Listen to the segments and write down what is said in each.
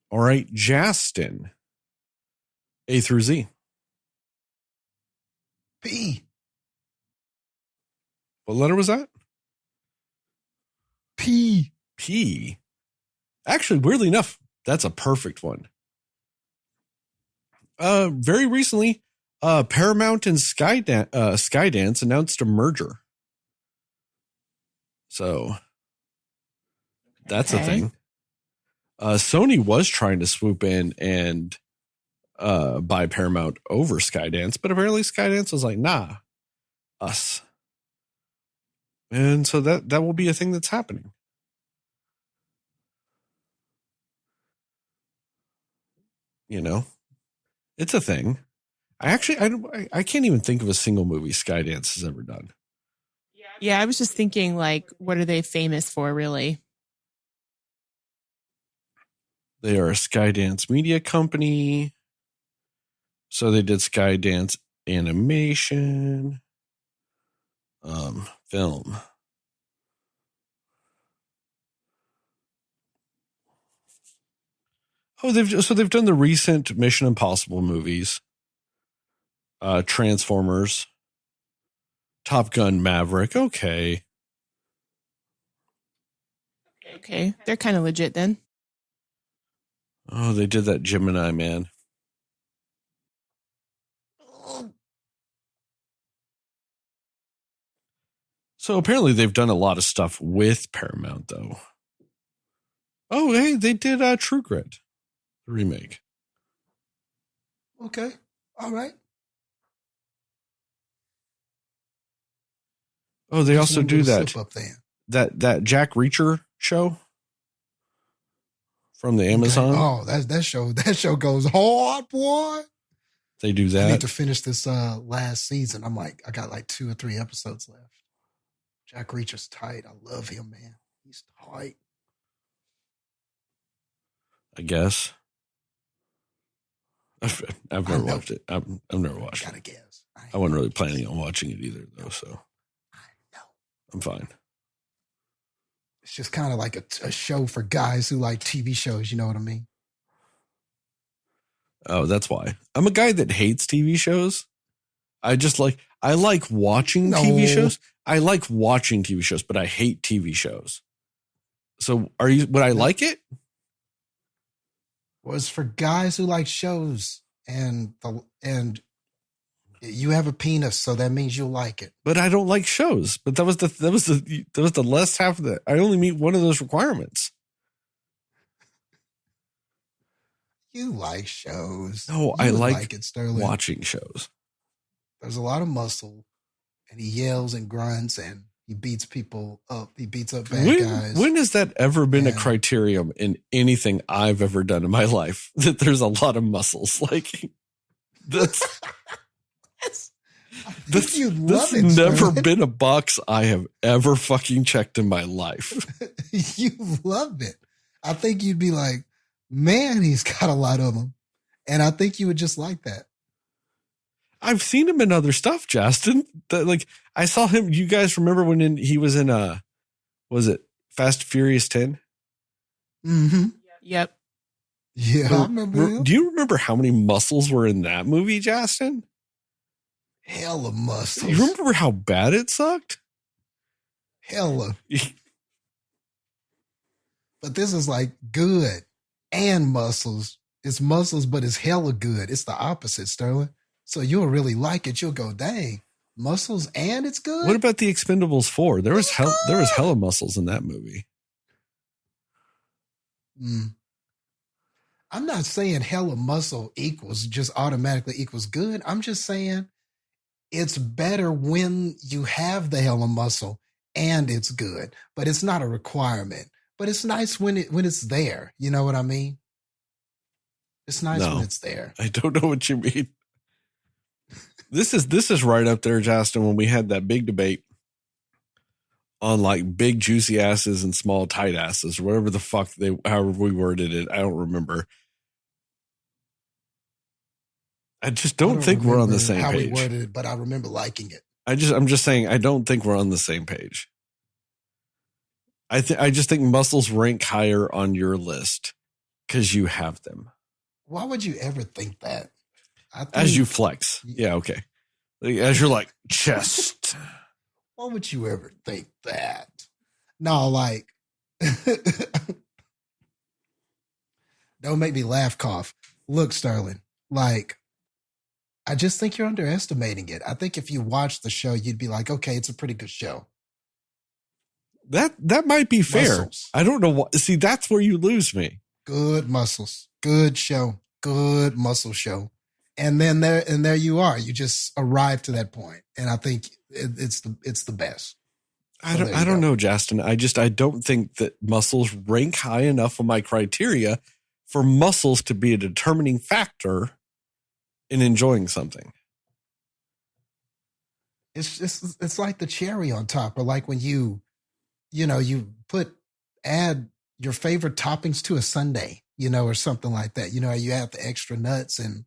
All right, Jastin. A through Z. P. What letter was that? P. P. Actually, weirdly enough, that's a perfect one. Very recently, Paramount and Skydance announced a merger. So that's a thing. Sony was trying to swoop in and buy Paramount over Skydance, but apparently Skydance was like, nah, us. And so that will be a thing that's happening. You know, it's a thing. I can't even think of a single movie Skydance has ever done. Yeah, I was just thinking, like, what are they famous for, really? They are a Skydance media company. So they did Skydance animation, film. Oh, they've done the recent Mission Impossible movies, Transformers, Top Gun Maverick. Okay, they're kind of legit then. Oh, they did that Gemini Man. So apparently they've done a lot of stuff with Paramount, though. Oh, hey, they did True Grit, the remake. Okay, all right. Oh, they also do that that Jack Reacher show from the Amazon. Okay. Oh, that show goes hard, boy. They do that. I need to finish this last season. I got like 2 or 3 episodes left. Jack Reacher's tight. I love him, man. He's tight. I guess. I've never watched it. I've never watched it. Gotta guess. I wasn't really planning on watching it either, though. So I know. I'm fine. It's just kind of like a show for guys who like TV shows. You know what I mean? Oh, that's why. I'm a guy that hates TV shows. I like watching TV shows. I like watching TV shows, but I hate TV shows. So would I like it? Well, it's for guys who like shows and you have a penis, so that means you'll like it. But I don't like shows. But that was the last half of that. I only meet one of those requirements. You like shows. No, I like it, Sterling. Watching shows. There's a lot of muscle, and he yells and grunts, and he beats people up. He beats up bad guys. When has that ever been a criterion in anything I've ever done in my life? That there's a lot of muscles. Like that's never been a box I have ever fucking checked in my life. You love it. I think you'd be like, man, he's got a lot of them. And I think you would just like that. I've seen him in other stuff, Jastin. Like I saw him. You guys remember when he was in was it Fast Furious 10? Mm-hmm. Yep. Yeah, I remember him. Do you remember how many muscles were in that movie, Jastin? Hella muscles. You remember how bad it sucked? Hella. But this is like good and muscles. It's muscles, but it's hella good. It's the opposite, Sterling. So you'll really like it. You'll go, dang, muscles and it's good. What about the Expendables 4? There was hella muscles in that movie. I'm not saying hella muscle just automatically equals good. I'm just saying it's better when you have the hella muscle and it's good, but it's not a requirement. But it's nice when it's there. You know what I mean? It's nice when it's there. I don't know what you mean. This is right up there, Jastin, when we had that big debate on like big juicy asses and small tight asses, or whatever the fuck however we worded it. I don't remember. I just don't think we're on the same page. How we worded it, but I remember liking it. I'm just saying I don't think we're on the same page. I just think muscles rank higher on your list. Because you have them. Why would you ever think that? As you flex. Yeah, okay. As you're like, chest. Why would you ever think that? No, like, don't make me laugh, cough. Look, Sterling, like, I just think you're underestimating it. I think if you watch the show, you'd be like, okay, it's a pretty good show. That might be fair. Muscles. I don't know what. See, that's where you lose me. Good muscles. Good show. Good muscle show. And then there you are. You just arrived to that point, and I think it's the best. I don't know, Jastin. I don't think that muscles rank high enough on my criteria for muscles to be a determining factor in enjoying something. It's like the cherry on top, or like when you add your favorite toppings to a sundae, or something like that. You add the extra nuts and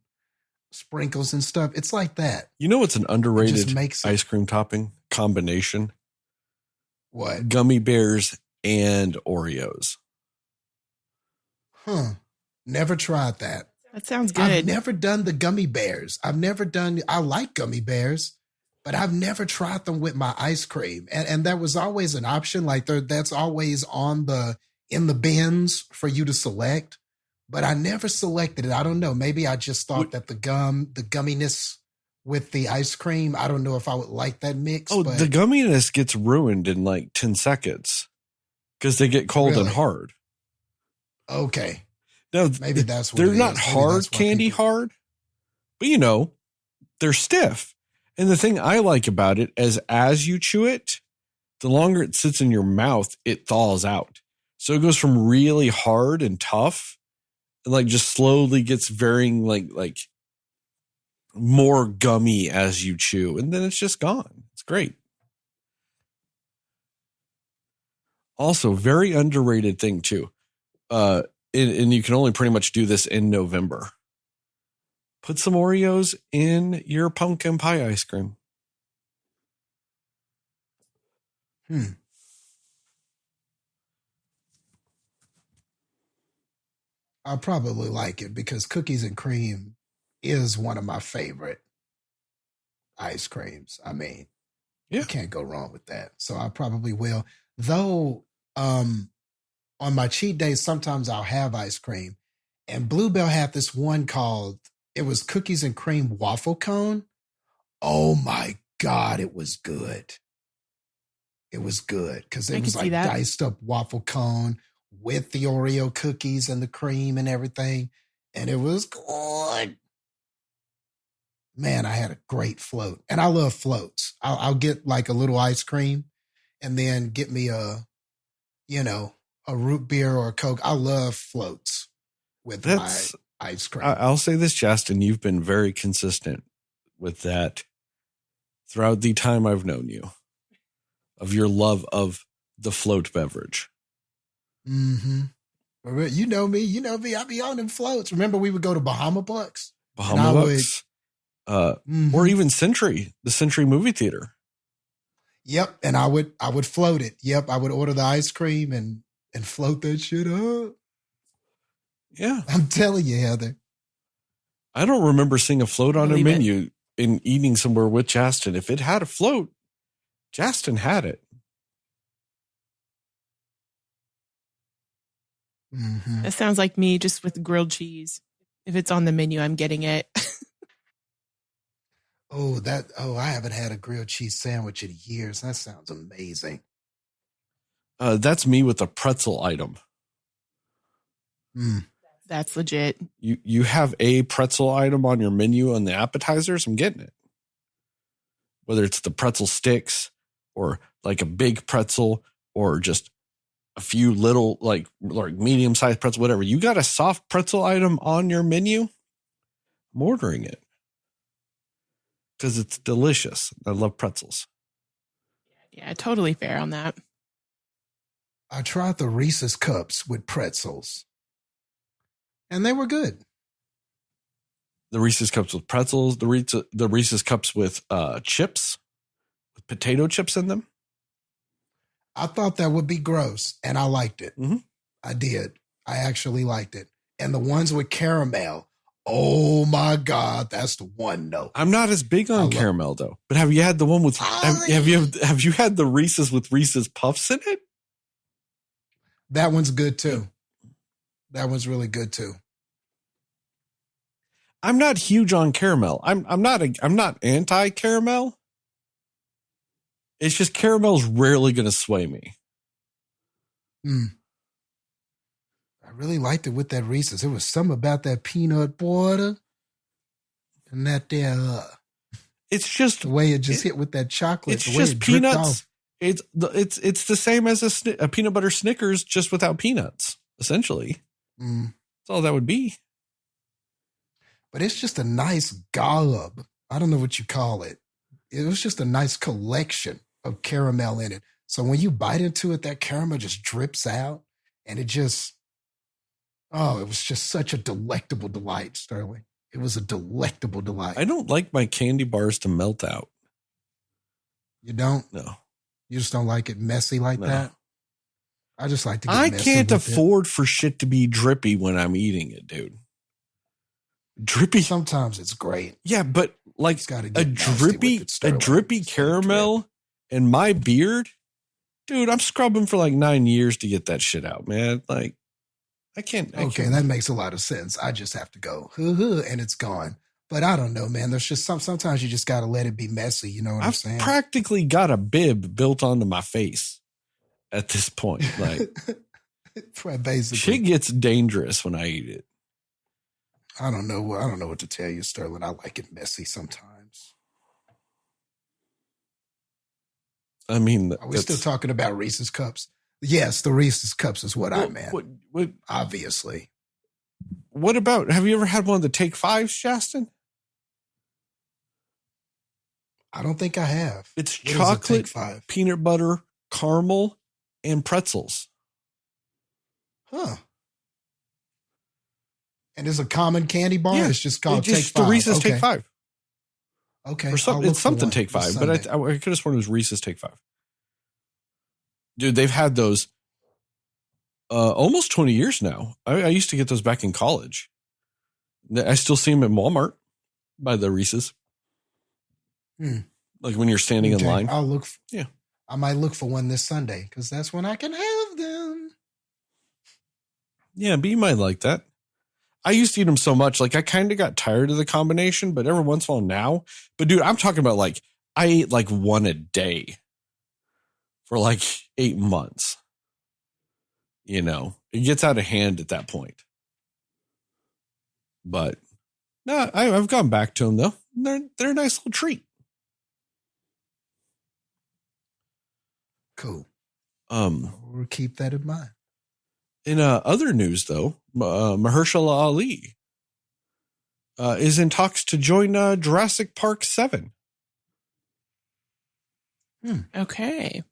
sprinkles and stuff. It's like that. It's an underrated makes ice cream topping combination. What? Gummy bears and Oreos. Never tried that. That sounds good. I've never done the gummy bears. I like gummy bears, but I've never tried them with my ice cream. And that was always an option. Like that's always in the bins for you to select, but I never selected it. I don't know. Maybe I just thought that the gumminess with the ice cream, I don't know if I would like that mix. Oh, but the gumminess gets ruined in like 10 seconds because they get cold and hard. Okay. No, maybe that's what they're it is. not Maybe hard candy hard, but they're stiff. And the thing I like about it is as you chew it, the longer it sits in your mouth, it thaws out. So it goes from really hard and tough and like just slowly gets varying like more gummy as you chew. And then it's just gone. It's great. Also, very underrated thing too. And you can only pretty much do this in November. Put some Oreos in your pumpkin pie ice cream. I'll probably like it because cookies and cream is one of my favorite ice creams. I mean, you can't go wrong with that. So I probably will. Though, on my cheat days, sometimes I'll have ice cream. And Bluebell had this one it was cookies and cream waffle cone. Oh my God, it was good. It was good because it was like diced up waffle cone with the Oreo cookies and the cream and everything. And it was good. Man, I had a great float. And I love floats. I'll get like a little ice cream and then get me a root beer or a Coke. I love floats with my ice cream. I'll say this, Jastin, you've been very consistent with that throughout the time I've known you, of your love of the float beverage. Mm-hmm. You know me. I be on them floats. Remember we would go to Bahama Bucks? Or even Century, the Century movie theater. Yep. And I would float it. Yep. I would order the ice cream and float that shit up. Yeah. I'm telling you, Heather. I don't remember seeing a float on a menu and eating somewhere with Jastin. If it had a float, Jastin had it. Mm-hmm. That sounds like me just with grilled cheese. If it's on the menu, I'm getting it. I haven't had a grilled cheese sandwich in years. That sounds amazing. That's me with a pretzel item. That's legit. You have a pretzel item on your menu on the appetizers, I'm getting it. Whether it's the pretzel sticks or like a big pretzel or just a few little like medium-sized pretzel, whatever. You got a soft pretzel item on your menu, I'm ordering it. Because it's delicious. I love pretzels. Yeah, totally fair on that. I tried the Reese's Cups with pretzels. And they were good. The Reese's Cups with pretzels. The Reese's Cups with chips. With potato chips in them. I thought that would be gross. And I liked it. Mm-hmm. I did. I actually liked it. And the ones with caramel, oh my God, that's the one. No, I'm not as big on caramel though. But have you had the one with? Have you had the Reese's with Reese's Puffs in it? That one's good too. That one's really good too. I'm not huge on caramel. I'm not anti caramel. It's just caramel's rarely going to sway me. I really liked it with that Reese's. There was something about that peanut butter and that there. It's just the way it just hit with that chocolate. It's the way just it peanuts. off. It's the same as a peanut butter Snickers, just without peanuts. Essentially, that's all that would be. But it's just a nice gollop. I don't know what you call it. It was just a nice collection of caramel in it. So when you bite into it, that caramel just drips out, and it just, it was just such a delectable delight, Sterling. It was a delectable delight. I don't like my candy bars to melt out. You don't? No. You just don't like it messy like that? I just like to get I messy can't with afford for shit to be drippy when I'm eating it, dude. Drippy. Sometimes it's great. Yeah, but like a drippy caramel and my beard, dude, I'm scrubbing for like 9 years to get that shit out, man. Like, I can't. That makes a lot of sense. I just have to go, and it's gone. But I don't know, man. There's just sometimes you just got to let it be messy. You know what I'm saying? I've practically got a bib built onto my face at this point. Like, basically, shit gets dangerous when I eat it. I don't know what to tell you, Sterling. I like it messy sometimes. I mean, are we still talking about Reese's Cups? Yes, the Reese's Cups is what I meant. What, obviously. What about, have you ever had one of the Take Fives, Jastin? I don't think I have. It's chocolate, peanut butter, caramel, and pretzels. Huh. And it's a common candy bar? Yeah, it's just called Take Five. The Reese's Take Five. Okay. It's something Take Five, but I could have sworn it was Reese's Take Five. Dude, they've had those almost 20 years now. I used to get those back in college. I still see them at Walmart by the Reese's. Like when you're standing in line. I'll look. I might look for one this Sunday because that's when I can have them. Yeah, but you might like that. I used to eat them so much, like I kind of got tired of the combination, but every once in a while now. But dude, I'm talking about like I ate like one a day for like 8 months. You know, it gets out of hand at that point. But no, I've gone back to them though. They're a nice little treat. Cool. We'll keep that in mind. In other news, though, Mahershala Ali is in talks to join Jurassic Park 7. Okay.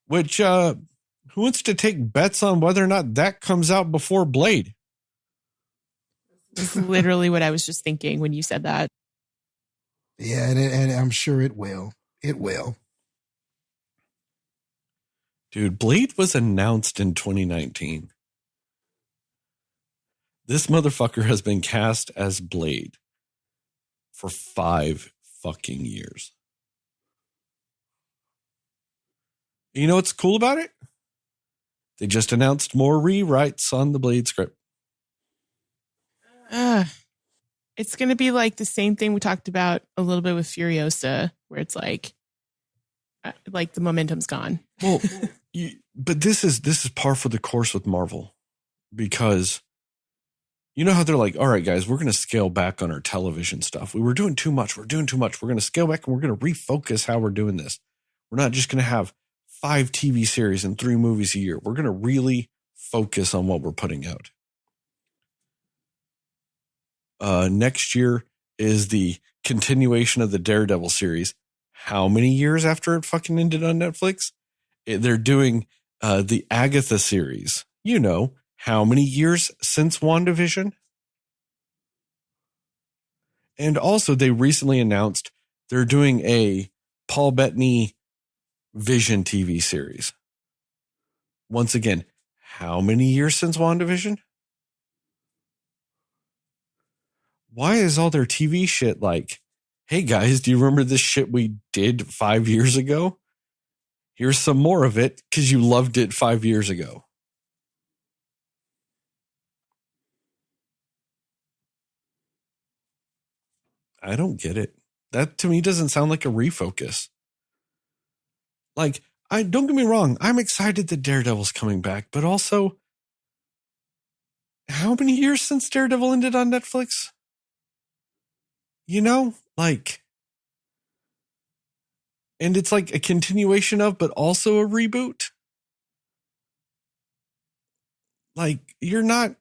Which, who wants to take bets on whether or not that comes out before Blade? That's literally what I was just thinking when you said that. Yeah, and I'm sure it will. It will. Dude, Blade was announced in 2019. This motherfucker has been cast as Blade for 5 fucking years. You know what's cool about it? They just announced more rewrites on the Blade script. It's going to be like the same thing we talked about a little bit with Furiosa, where it's like the momentum's gone. Well, but this is par for the course with Marvel, because you know how they're like, all right, guys, we're going to scale back on our television stuff. We were doing too much. We're doing too much. We're going to scale back and we're going to refocus how we're doing this. We're not just going to have 5 TV series and 3 movies a year. We're going to really focus on what we're putting out. Next year is the continuation of the Daredevil series. How many years after it fucking ended on Netflix? They're doing the Agatha series. You know, how many years since WandaVision? And also, they recently announced they're doing a Paul Bettany Vision TV series. Once again, how many years since WandaVision? Why is all their TV shit like, hey guys, do you remember this shit we did 5 years ago? Here's some more of it because you loved it 5 years ago. I don't get it. That to me doesn't sound like a refocus. Like, don't get me wrong, I'm excited that Daredevil's coming back, but also, how many years since Daredevil ended on Netflix? You know, like, and it's like a continuation of, but also a reboot. Like, you're not,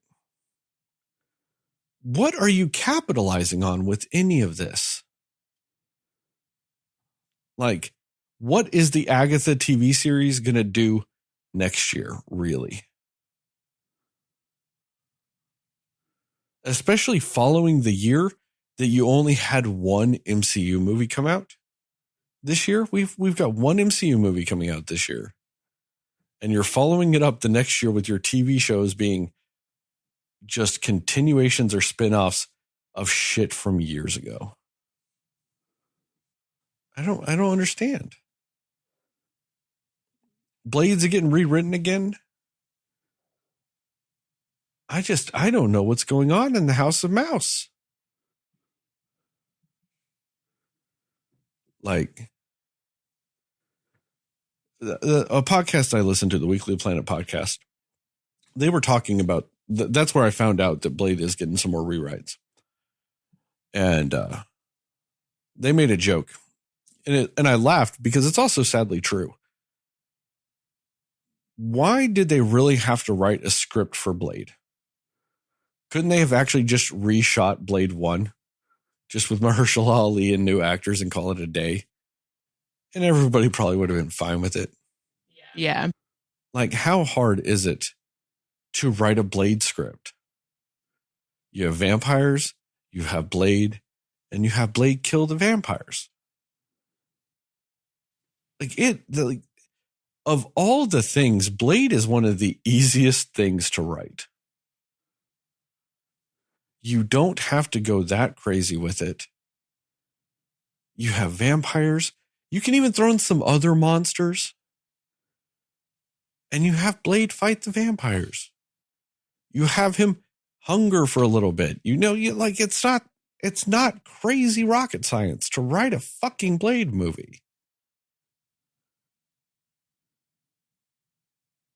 what are you capitalizing on with any of this? Like, what is the Agatha TV series going to do next year, really? Especially following the year that you only had one MCU movie come out. This year, we've got one MCU movie coming out this year. And you're following it up the next year with your TV shows being just continuations or spin-offs of shit from years ago. I don't understand. Blades are getting rewritten again. I don't know what's going on in the House of Mouse. Like, a podcast I listened to, the Weekly Planet podcast, they were talking about, that's where I found out that Blade is getting some more rewrites. And they made a joke. And I laughed because it's also sadly true. Why did they really have to write a script for Blade? Couldn't they have actually just reshot Blade 1? Just with Mahershala Ali and new actors and call it a day? And everybody probably would have been fine with it. Yeah. Like, how hard is it to write a Blade script? You have vampires, you have Blade, and you have Blade kill the vampires. Of all the things, Blade is one of the easiest things to write. You don't have to go that crazy with it. You have vampires. You can even throw in some other monsters. And you have Blade fight the vampires. You have him hunger for a little bit. It's not crazy rocket science to write a fucking Blade movie.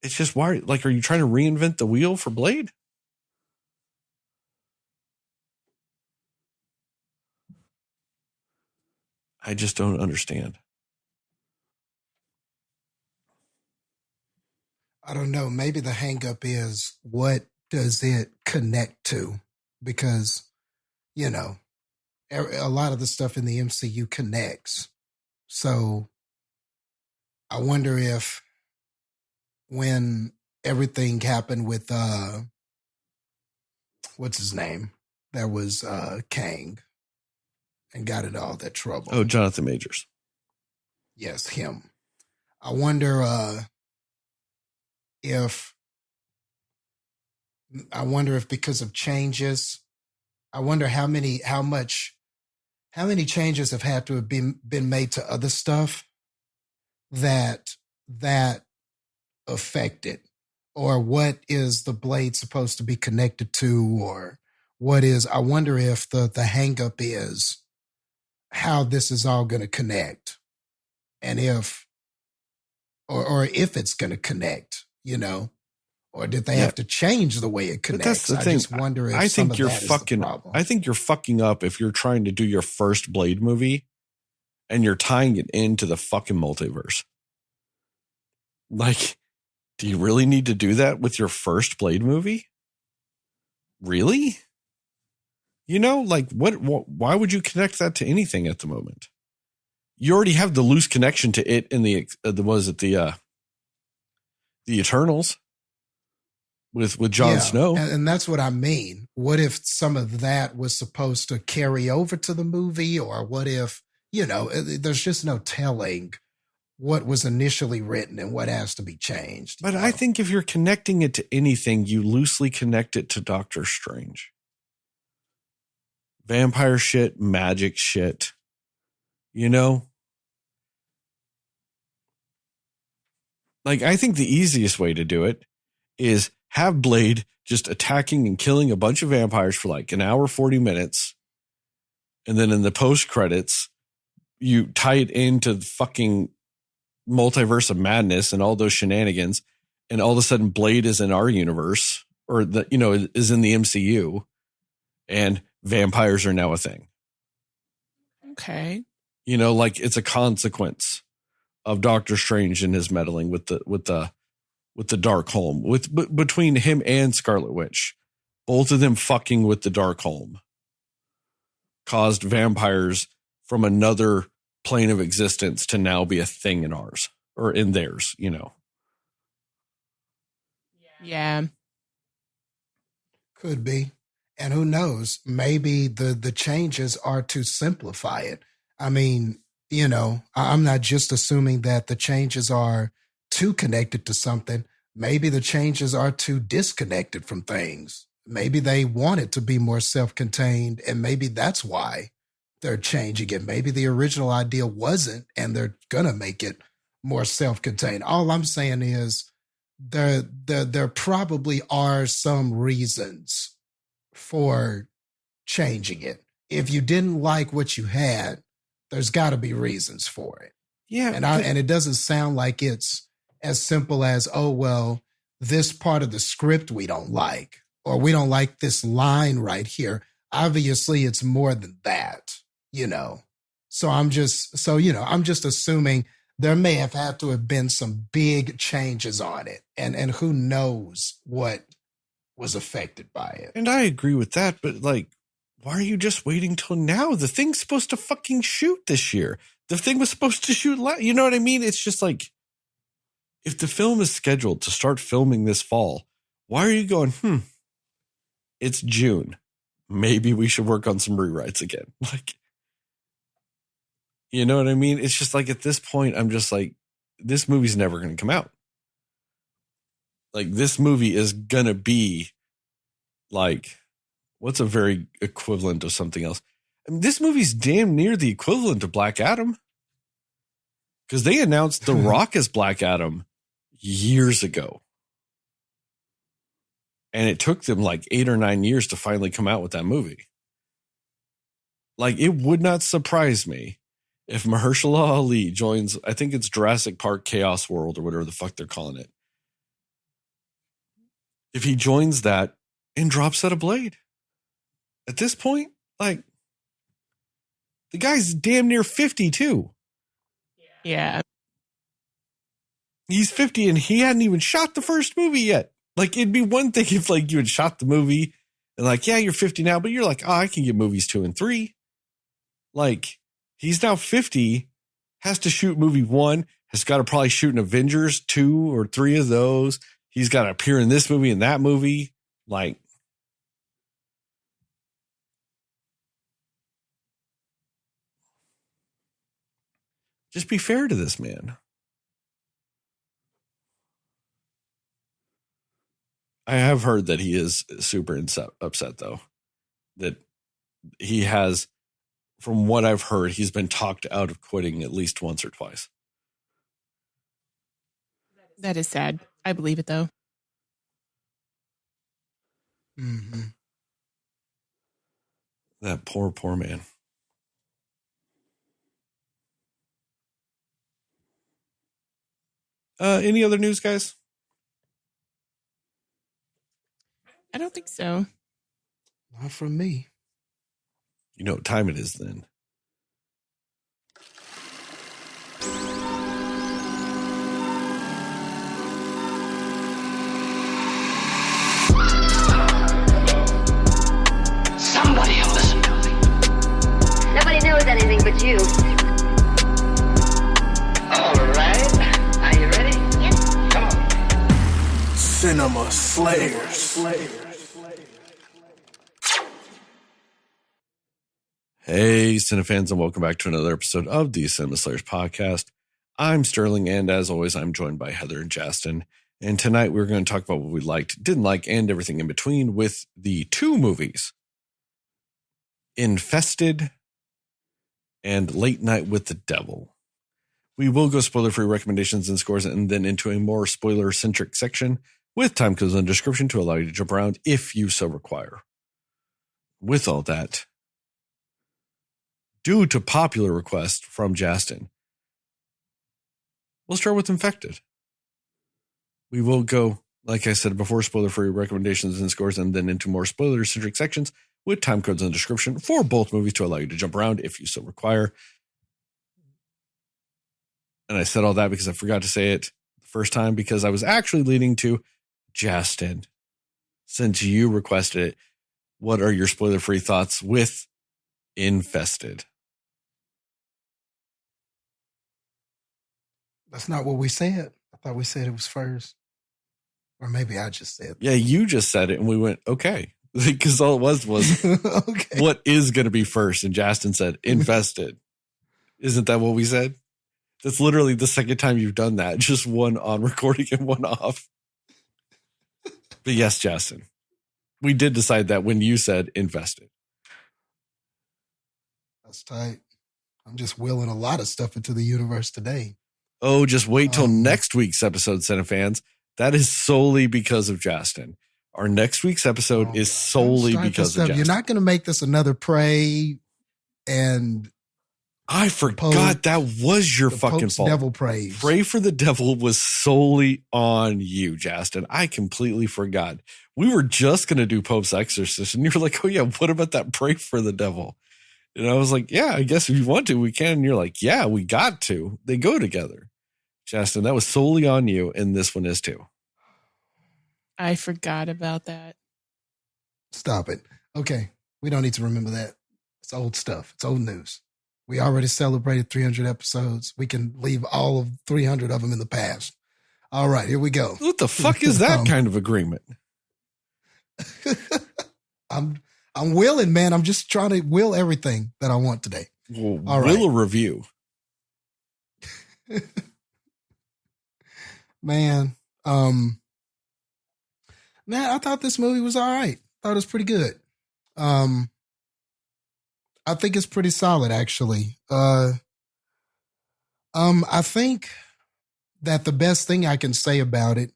It's just why, are you trying to reinvent the wheel for Blade? I just don't understand. I don't know. Maybe the hang up is, what does it connect to? Because, a lot of the stuff in the MCU connects. So I wonder if when everything happened with, what's his name? That was Kang and got into all that trouble. Oh, Jonathan Majors. Yes, him. I wonder if because of changes, I wonder how many changes have had to have been made to other stuff that affected, or what is the Blade supposed to be connected to, or what is, I wonder if the hang up is how this is all going to connect, and if it's going to connect, or did they have to change the way it connects? But that's the thing. I just wonder if I some think of you're that is fucking. the problem. I think you're fucking up if you're trying to do your first Blade movie, and you're tying it into the fucking multiverse. Like, do you really need to do that with your first Blade movie? Really? What? Why would you connect that to anything at the moment? You already have the loose connection to it in the Eternals with Jon Snow. And that's what I mean. What if some of that was supposed to carry over to the movie, or what if, there's just no telling what was initially written and what has to be changed. But I think if you're connecting it to anything, you loosely connect it to Doctor Strange. Vampire shit, magic shit, you know? Like, I think the easiest way to do it is have Blade just attacking and killing a bunch of vampires for like an hour, 40 minutes. And then in the post credits, you tie it into the fucking multiverse of madness and all those shenanigans. And all of a sudden Blade is in our universe, or is in the MCU, and vampires are now a thing. Okay. Like it's a consequence of Doctor Strange and his meddling with the Darkhold, between him and Scarlet Witch. Both of them fucking with the Darkhold caused vampires from another plane of existence to now be a thing in ours, or in theirs, Yeah. Could be. And who knows? Maybe the changes are to simplify it. I mean, I'm not just assuming that the changes are too connected to something. Maybe the changes are too disconnected from things. Maybe they want it to be more self-contained, and maybe that's why they're changing it. Maybe the original idea wasn't, and they're going to make it more self-contained. All I'm saying is there probably are some reasons for changing it. If you didn't like what you had, there's got to be reasons for it. Yeah. And it doesn't sound like it's as simple as, oh, well, this part of the script we don't like, or we don't like this line right here. Obviously, it's more than that, So I'm just assuming there may have had to have been some big changes on it, and who knows what was affected by it. And I agree with that, but like, why are you just waiting till now? The thing's supposed to fucking shoot this year. The thing was supposed to shoot you know what I mean? It's just like, if the film is scheduled to start filming this fall, why are you going, it's June. Maybe we should work on some rewrites again. Like, you know what I mean? It's just like, at this point, I'm just like, this movie's never going to come out. Like, this movie is going to be like, what's a very equivalent of something else? I mean, this movie's damn near the equivalent of Black Adam. Because they announced The Rock as Black Adam years ago. And it took them like 8 or 9 years to finally come out with that movie. Like, it would not surprise me if Mahershala Ali joins, I think it's Jurassic Park Chaos World or whatever the fuck they're calling it. If he joins that and drops out of Blade. At this point, like, the guy's damn near 50 too. Yeah. He's 50 and he hadn't even shot the first movie yet. Like, it'd be one thing if like you had shot the movie and like, yeah, you're 50 now, but you're like, oh, I can get movies 2 and 3. Like, he's now 50, has to shoot movie 1, has got to probably shoot an Avengers 2 or 3 of those. He's got to appear in this movie and that movie. Like, just be fair to this man. I have heard that he is super upset, though. That he has, from what I've heard, he's been talked out of quitting at least once or twice. That is sad. I believe it, though. Mm-hmm. That poor man. Any other news, guys? I don't think so. Not from me. You know what time it is then. Somebody will listen to me. Nobody knows anything but you. All right. Are you ready? Yes. Come on. Cinema Slayers. Hey, Cinefans, and welcome back to another episode of the Cinema Slayers podcast. I'm Sterling, and as always, I'm joined by Heather and Jastin. And tonight we're going to talk about what we liked, didn't like, and everything in between with the two movies, Infested and Late Night with the Devil. We will go spoiler-free recommendations and scores and then into a more spoiler-centric section with time codes and description to allow you to jump around if you so require. With all that, due to popular request from Jastin, we'll start with Infected. We will go, like I said before, spoiler-free recommendations and scores and then into more spoiler-centric sections with time codes and description for both movies to allow you to jump around if you so require. And I said all that because I forgot to say it the first time because I was actually leading to Jastin. Since you requested it, what are your spoiler-free thoughts with Infested? That's not what we said. I thought we said it was first. Or maybe I just said. Yeah, you just said it and we went, okay. Because all it was okay. What is going to be first? And Jastin said, Infested. Isn't that what we said? That's literally the second time you've done that. Just one on recording and one off. But yes, Jastin, we did decide that when you said Infested. That's tight. I'm just willing a lot of stuff into the universe today. Oh, just wait till next week's episode, Cinefans. That is solely because of Jastin. Our next week's episode is solely because of Jastin. You're not going to make this another Prey and... I forgot that was your fucking Pope's fault. Devil praise. Pray for the Devil was solely on you, Jastin. I completely forgot. We were just going to do Pope's Exorcist, and you were like, oh yeah, what about that Pray for the Devil? And I was like, yeah, I guess if you want to, we can. And you're like, yeah, we got to. They go together. Jastin, that was solely on you, and this one is too. I forgot about that. Stop it. Okay, we don't need to remember that. It's old stuff. It's old news. We already celebrated 300 episodes. We can leave all of 300 of them in the past. All right, here we go. What the fuck is that kind of agreement? I'm willing, man. I'm just trying to will everything that I want today. Well, all right. Will a review. Man, I thought this movie was all right. Thought it was pretty good. I think it's pretty solid, actually. I think that the best thing I can say about it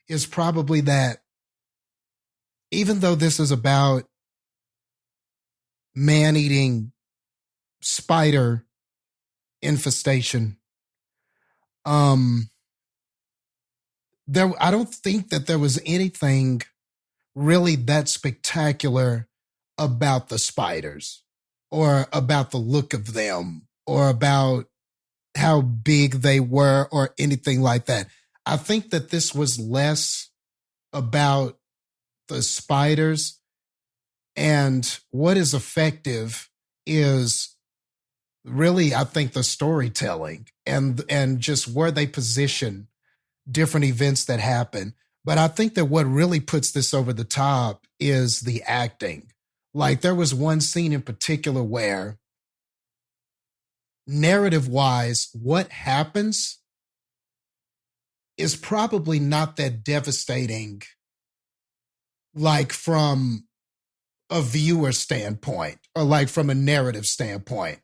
is probably that even though this is about man-eating spider infestation, I don't think that there was anything really that spectacular about the spiders or about the look of them or about how big they were or anything like that. I think that this was less about the spiders, and what is effective is really, I think, the storytelling and just where they position different events that happen. But I think that what really puts this over the top is the acting. Like there was one scene in particular where narrative-wise, what happens is probably not that devastating, like from a viewer standpoint or like from a narrative standpoint.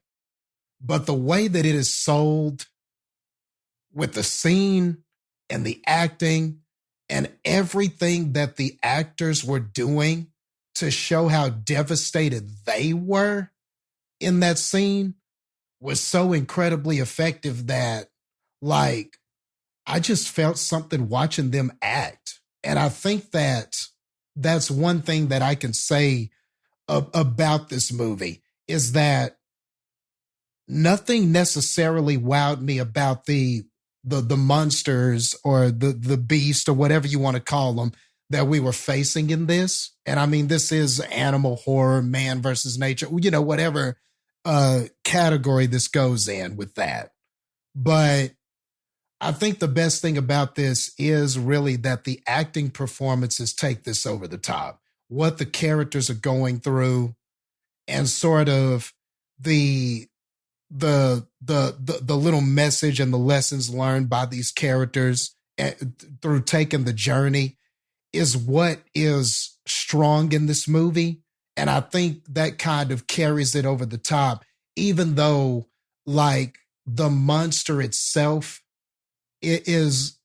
But the way that it is sold with the scene and the acting and everything that the actors were doing to show how devastated they were in that scene was so incredibly effective that, like, I just felt something watching them act. And I think that that's one thing that I can say about this movie is that nothing necessarily wowed me about the monsters or the beast or whatever you want to call them that we were facing in this. And I mean, this is animal horror, man versus nature, you know, whatever category this goes in with that. But I think the best thing about this is really that the acting performances take this over the top. What the characters are going through and sort of the the little message and the lessons learned by these characters through taking the journey is what is strong in this movie. And I think that kind of carries it over the top, even though like the monster itself, it is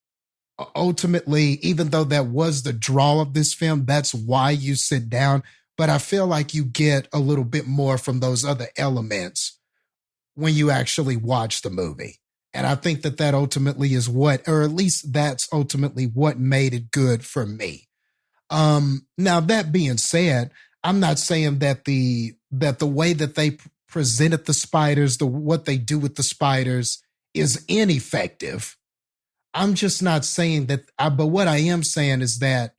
ultimately, even though that was the draw of this film, that's why you sit down. But I feel like you get a little bit more from those other elements when you actually watch the movie. And I think that ultimately is what, or at least that's ultimately what made it good for me. Now that being said, I'm not saying that the way that they presented the spiders, what they do with the spiders is ineffective. I'm just not saying that, but what I am saying is that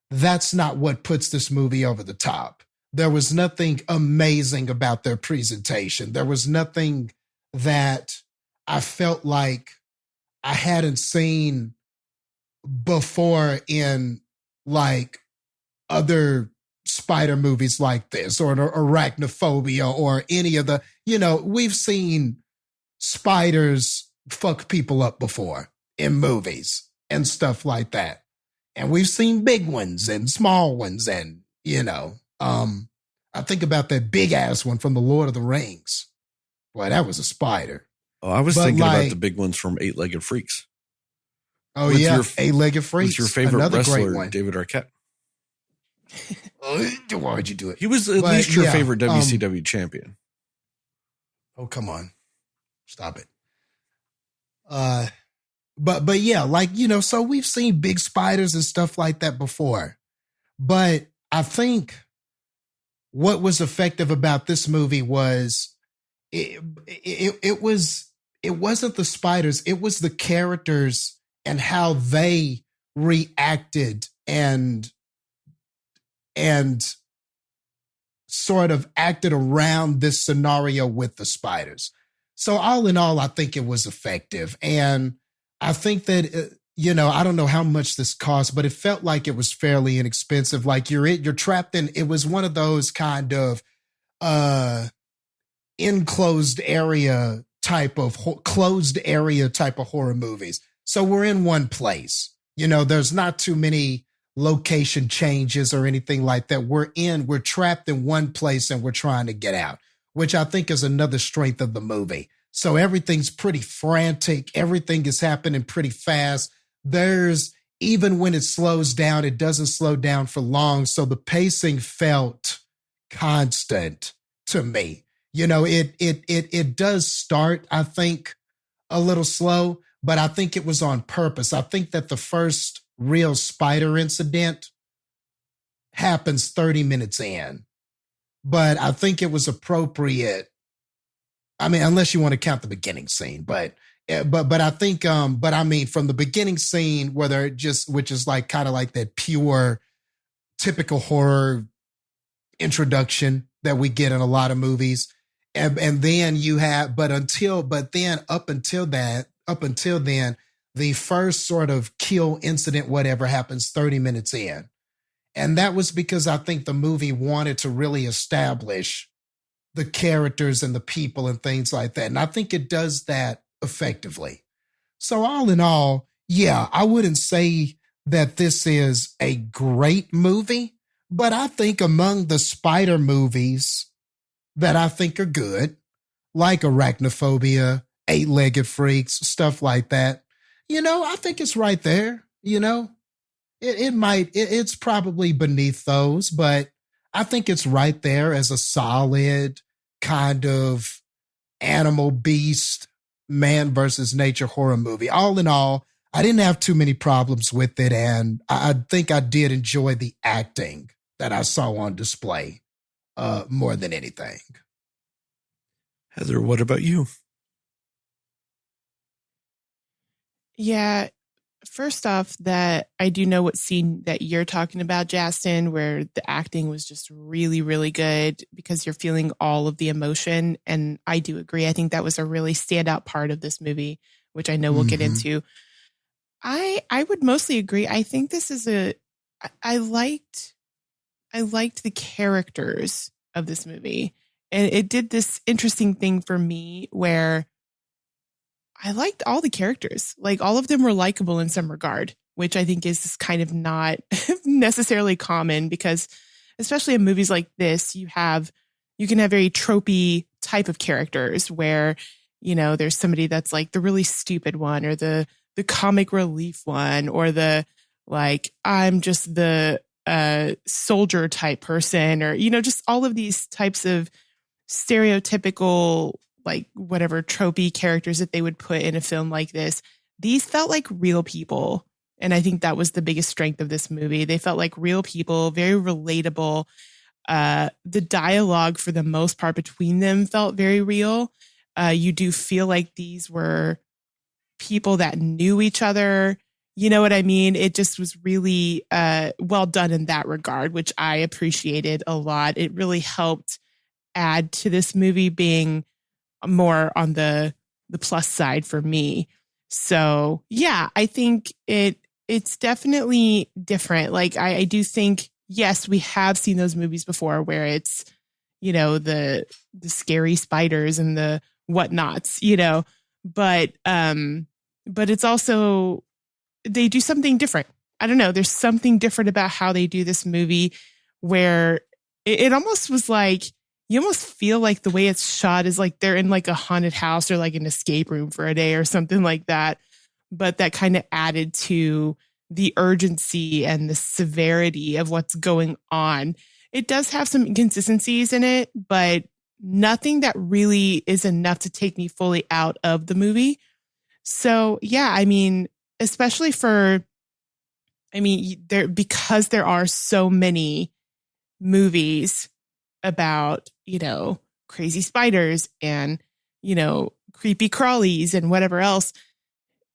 that's not what puts this movie over the top. There was nothing amazing about their presentation. There was nothing that I felt like I hadn't seen before in like other spider movies like this, or arachnophobia, or any of the, we've seen spiders fuck people up before in movies and stuff like that. And we've seen big ones and small ones. And, I think about that big ass one from the Lord of the Rings. Boy, that was a spider. Oh, I was thinking about the big ones from Eight-Legged Freaks. Oh, yeah. Eight-Legged Freaks. What's your favorite Another wrestler, great one. David Arquette? Why would you do it? He was at least your favorite WCW champion. Oh, come on. Stop it. But yeah, like, so we've seen big spiders and stuff like that before. But I think what was effective about this movie was it wasn't the spiders, it was the characters and how they reacted and sort of acted around this scenario with the spiders. So all in all, I think it was effective. And I think that, I don't know how much this cost, but it felt like it was fairly inexpensive. Like you're trapped in, it was one of those kind of enclosed area type of closed area type of horror movies. So we're in one place, there's not too many location changes or anything like that. We're trapped in one place and we're trying to get out, which I think is another strength of the movie. So everything's pretty frantic. Everything is happening pretty fast. Even when it slows down, it doesn't slow down for long. So the pacing felt constant to me. It does start, I think, a little slow, but I think it was on purpose. I think that the first real spider incident happens 30 minutes in, but I think it was appropriate. I mean, unless you want to count the beginning scene, but I think, but I mean, from the beginning scene, which is like kind of like that pure, typical horror introduction that we get in a lot of movies, and then you have, up until then, the first sort of kill incident, whatever, happens 30 minutes in, and that was because I think the movie wanted to really establish the characters and the people and things like that. And I think it does that effectively. So all in all, yeah, I wouldn't say that this is a great movie, but I think among the spider movies that I think are good, like Arachnophobia, Eight-Legged Freaks, stuff like that, I think it's right there. It's probably beneath those, but I think it's right there as a solid kind of animal beast, man versus nature horror movie. All in all, I didn't have too many problems with it, and I think I did enjoy the acting that I saw on display more than anything. Heather, what about you? Yeah. First off, that I do know what scene that you're talking about, Jastin, where the acting was just really, really good because you're feeling all of the emotion. And I do agree. I think that was a really standout part of this movie, which I know we'll get into. I would mostly agree. I think this is I liked the characters of this movie. And it did this interesting thing for me where I liked all the characters. Like all of them were likable in some regard, which I think is kind of not necessarily common because especially in movies like this, you can have very tropey type of characters where, you know, there's somebody that's like the really stupid one or the comic relief one or the like, I'm just the soldier type person or, you know, just all of these types of stereotypical, like whatever tropey characters that they would put in a film like this. These felt like real people. And I think that was the biggest strength of this movie. They felt like real people, very relatable. The dialogue for the most part between them felt very real. You do feel like these were people that knew each other. You know what I mean? It just was really well done in that regard, which I appreciated a lot. It really helped add to this movie being more on the plus side for me. So yeah, I think it's definitely different. Like I do think, yes, we have seen those movies before where it's, you know, the scary spiders and the whatnots, you know, but it's also, they do something different. I don't know. There's something different about how they do this movie where it almost was like, you almost feel like the way it's shot is like they're in like a haunted house or like an escape room for a day or something like that. But that kind of added to the urgency and the severity of what's going on. It does have some inconsistencies in it, but nothing that really is enough to take me fully out of the movie. So yeah, I mean, especially because there are so many movies about, you know, crazy spiders and, you know, creepy crawlies and whatever else.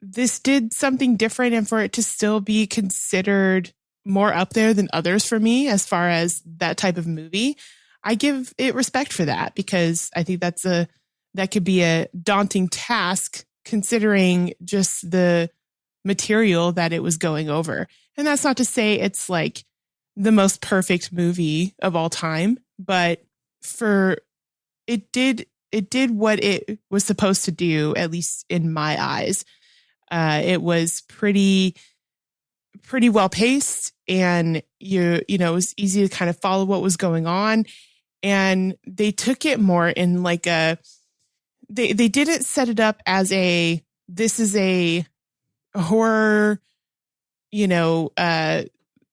This did something different, and for it to still be considered more up there than others for me as far as that type of movie, I give it respect for that because I think that could be a daunting task considering just the material that it was going over. And that's not to say it's like the most perfect movie of all time, but it did what it was supposed to do, at least in my eyes. It was pretty well paced, and you know, it was easy to kind of follow what was going on. And they took it more in like they didn't set it up as this is a horror, you know,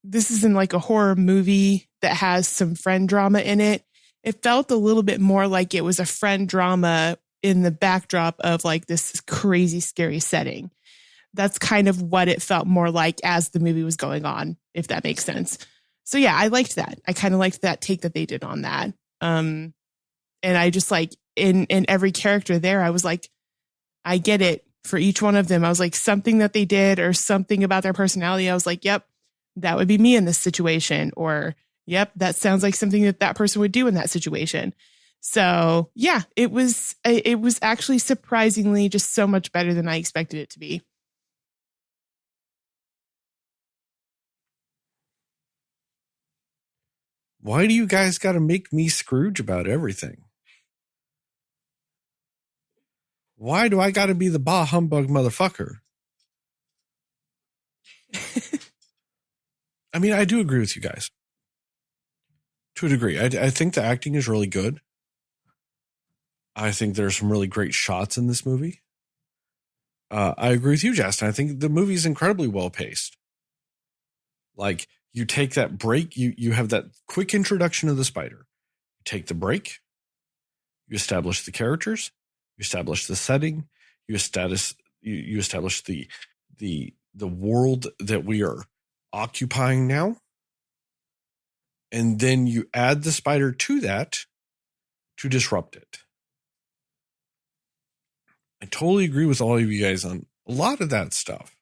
this isn't like a horror movie that has some friend drama in it. It felt a little bit more like it was a friend drama in the backdrop of like this crazy, scary setting. That's kind of what it felt more like as the movie was going on, if that makes sense. So yeah, I liked that. I kind of liked that take that they did on that. And I just like in every character there, I was like, I get it for each one of them. I was like, something that they did or something about their personality. I was like, yep, that would be me in this situation. Or, yep, that sounds like something that person would do in that situation. So yeah, it was actually surprisingly just so much better than I expected it to be. Why do you guys got to make me Scrooge about everything? Why do I got to be the bah humbug motherfucker? I mean, I do agree with you guys to a degree. I think the acting is really good. I think there's some really great shots in this movie. I agree with you, Jastin. I think the movie is incredibly well paced. Like, you take that break, you have that quick introduction of the spider. You take the break, you establish the characters, you establish the setting, you establish the world that we are occupying now. And then you add the spider to that to disrupt it. I totally agree with all of you guys on a lot of that stuff.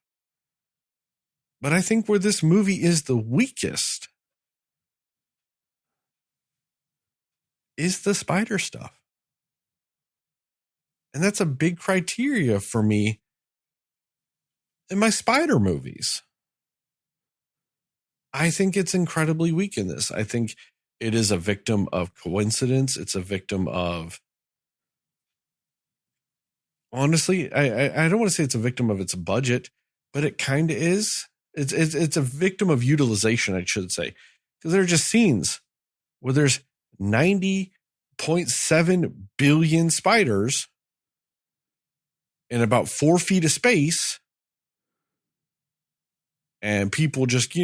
But I think where this movie is the weakest is the spider stuff. And that's a big criteria for me in my spider movies. I think it's incredibly weak in this. I think it is a victim of coincidence. It's a victim of, honestly, I don't want to say it's a victim of its budget, but it kind of is. It's a victim of utilization, I should say, because there are just scenes where there's 90.7 billion spiders in about 4 feet of space, and people just,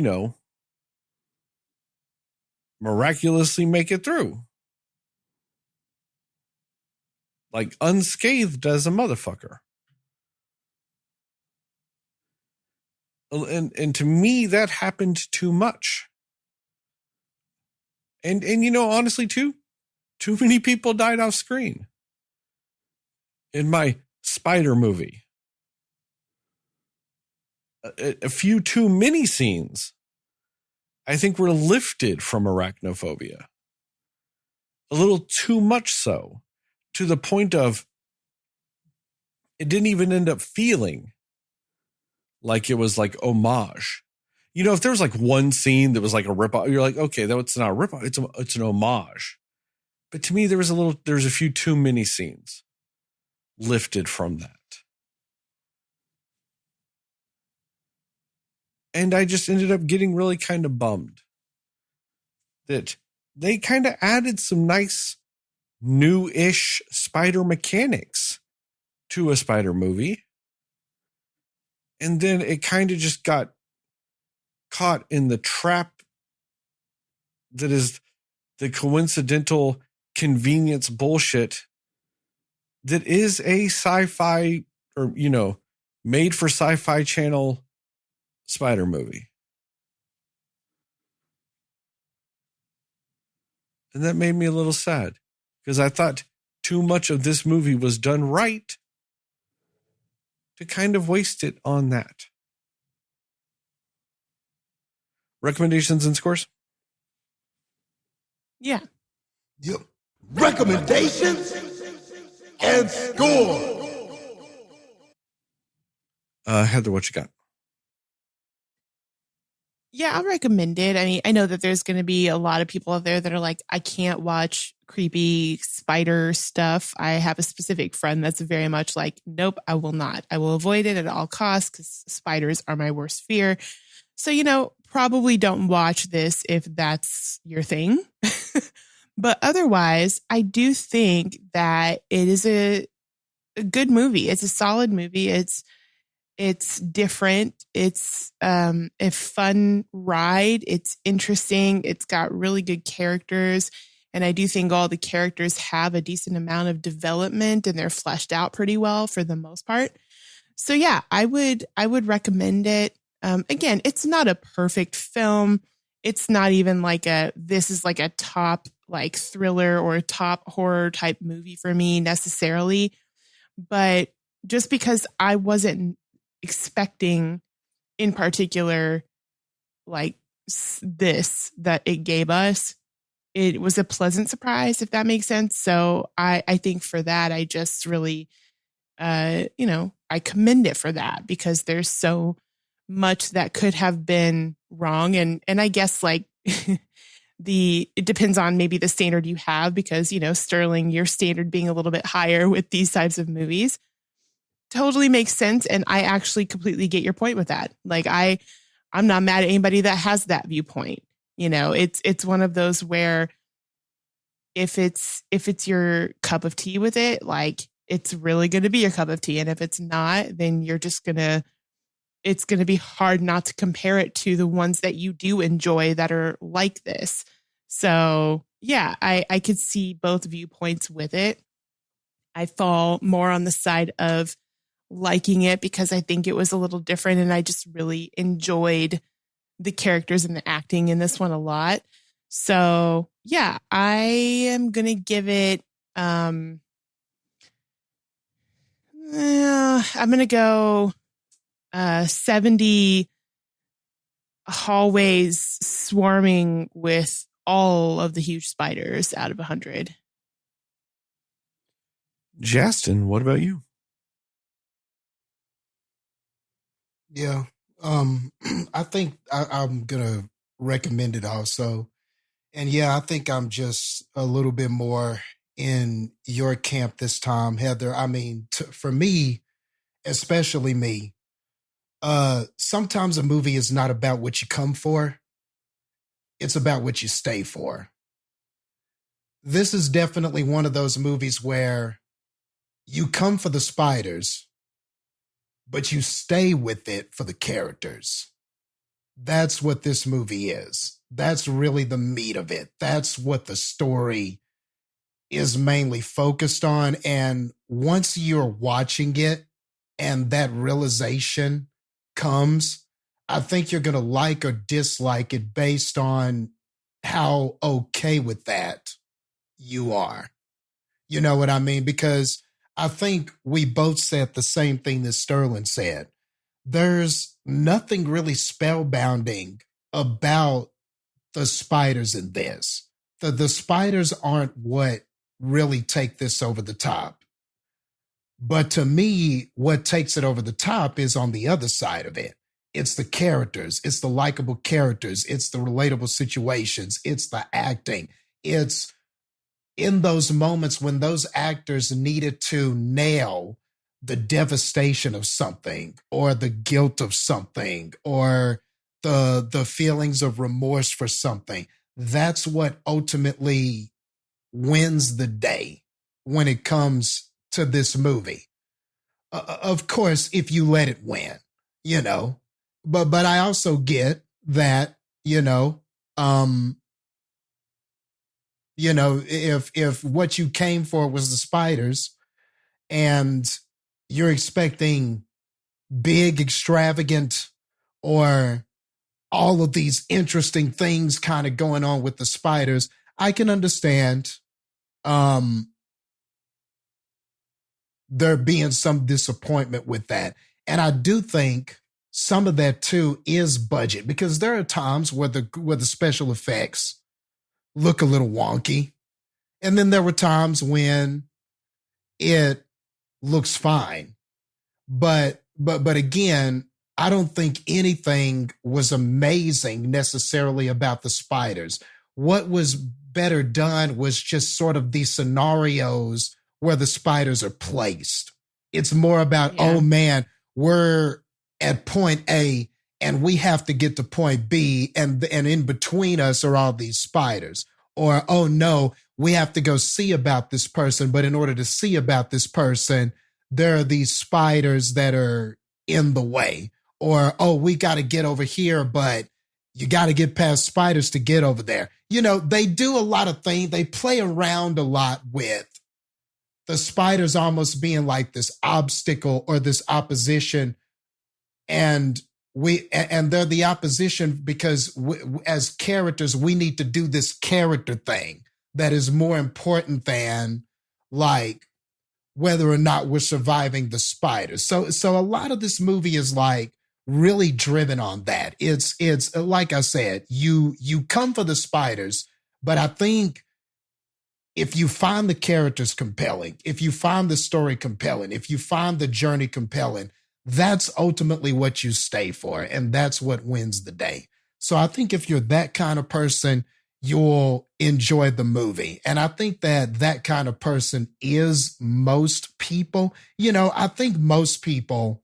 miraculously make it through. Like unscathed as a motherfucker. And to me, that happened too much. And honestly, too many people died off screen in my spider movie. A few too many scenes, I think, were lifted from arachnophobia. A little too much so, to the point of it didn't even end up feeling like it was like homage. If there was like one scene that was like a ripoff, you're like, okay, that's not a ripoff, it's an homage. But to me, there's a few too many scenes lifted from that. And I just ended up getting really kind of bummed that they kind of added some nice new-ish spider mechanics to a spider movie. And then it kind of just got caught in the trap that is the coincidental convenience bullshit that is a sci-fi or, made for Sci-Fi Channel spider movie. And that made me a little sad because I thought too much of this movie was done right to kind of waste it on that. Recommendations and scores? Yeah. Yep. Recommendations and score. Heather, what you got? Yeah, I'll recommend it. I mean, I know that there's going to be a lot of people out there that are like, I can't watch creepy spider stuff. I have a specific friend that's very much like, nope, I will not. I will avoid it at all costs because spiders are my worst fear. So, probably don't watch this if that's your thing. But otherwise, I do think that it is a good movie. It's a solid movie. It's different. It's a fun ride. It's interesting. It's got really good characters. And I do think all the characters have a decent amount of development and they're fleshed out pretty well for the most part. So yeah, I would recommend it. Again, it's not a perfect film. It's not even like this is like a top like thriller or a top horror type movie for me necessarily. But just because I wasn't expecting in particular like this that it gave us, it was a pleasant surprise, if that makes sense. So I think for that, I just really, I commend it for that because there's so much that could have been wrong. And I guess like it depends on maybe the standard you have because, Sterling, your standard being a little bit higher with these types of movies totally makes sense. And I actually completely get your point with that. Like I'm not mad at anybody that has that viewpoint. It's one of those where if it's your cup of tea with it, like it's really going to be your cup of tea. And if it's not, then it's going to be hard not to compare it to the ones that you do enjoy that are like this. So yeah, I could see both viewpoints with it. I fall more on the side of liking it because I think it was a little different and I just really enjoyed the characters and the acting in this one a lot. So yeah, I am going to give it, I'm going to go 70 hallways swarming with all of the huge spiders out of 100. Jastin, what about you? Yeah. I think I'm going to recommend it also. And yeah, I think I'm just a little bit more in your camp this time, Heather. I mean, for me, especially me, sometimes a movie is not about what you come for. It's about what you stay for. This is definitely one of those movies where you come for the spiders, but you stay with it for the characters. That's what this movie is. That's really the meat of it. That's what the story is mainly focused on. And once you're watching it and that realization comes, I think you're going to like or dislike it based on how okay with that you are. You know what I mean? Because I think we both said the same thing that Sterling said. There's nothing really spellbinding about the spiders in this. The spiders aren't what really take this over the top. But to me, what takes it over the top is on the other side of it. It's the characters. It's the likable characters. It's the relatable situations. It's the acting. It's in those moments when those actors needed to nail the devastation of something or the guilt of something or the feelings of remorse for something. That's what ultimately wins the day when it comes to this movie. Of course, if you let it win, you know, but I also get that, if what you came for was the spiders and you're expecting big, extravagant, or all of these interesting things kind of going on with the spiders, I can understand there being some disappointment with that. And I do think some of that too is budget, because there are times where the special effects look a little wonky. And then there were times when it looks fine. But again, I don't think anything was amazing necessarily about the spiders. What was better done was just sort of these scenarios where the spiders are placed. It's more about, oh man, we're at point A and we have to get to point B, and in between us are all these spiders. Or, oh no, we have to go see about this person, but in order to see about this person, there are these spiders that are in the way. Or, oh, we got to get over here, but you got to get past spiders to get over there. You know, they do a lot of things. They play around a lot with the spiders almost being like this obstacle or this opposition. And they're the opposition because as characters, we need to do this character thing that is more important than like whether or not we're surviving the spiders. So a lot of this movie is like really driven on that. It's like I said, you come for the spiders, but I think if you find the characters compelling, if you find the story compelling, if you find the journey compelling, that's ultimately what you stay for. And that's what wins the day. So I think if you're that kind of person, you'll enjoy the movie. And I think that kind of person is most people. You know, I think most people,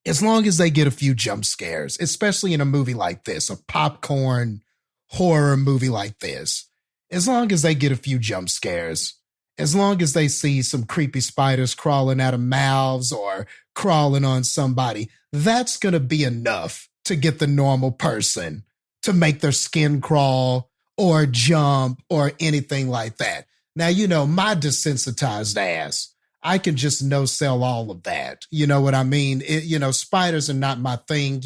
as long as they get a few jump scares, especially in a movie like this, a popcorn horror movie like this, as long as they get a few jump scares, as long as they see some creepy spiders crawling out of mouths or crawling on somebody, that's going to be enough to get the normal person to make their skin crawl or jump or anything like that. Now, you know, my desensitized ass, I can just no-sell all of that. You know what I mean? Spiders are not my thing.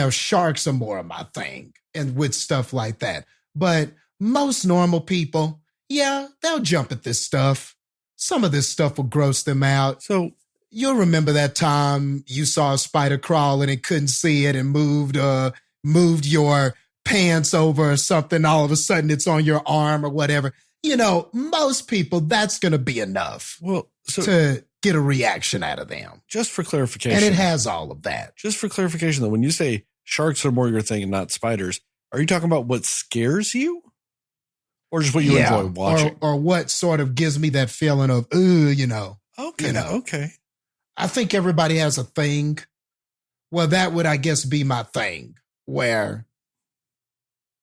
Sharks are more of my thing and with stuff like that. But most normal people, yeah, they'll jump at this stuff. Some of this stuff will gross them out. So you'll remember that time you saw a spider crawling and couldn't see it and moved your pants over or something. All of a sudden it's on your arm or whatever. You know, most people, that's going to be enough to get a reaction out of them. Just for clarification. And it has all of that. Just for clarification, though, when you say sharks are more your thing and not spiders, Are you talking about what scares you? Or just what you enjoy watching? Or what sort of gives me that feeling of, you know. Okay, You know. okay. I think everybody has a thing. Well, that would, I guess, be my thing where,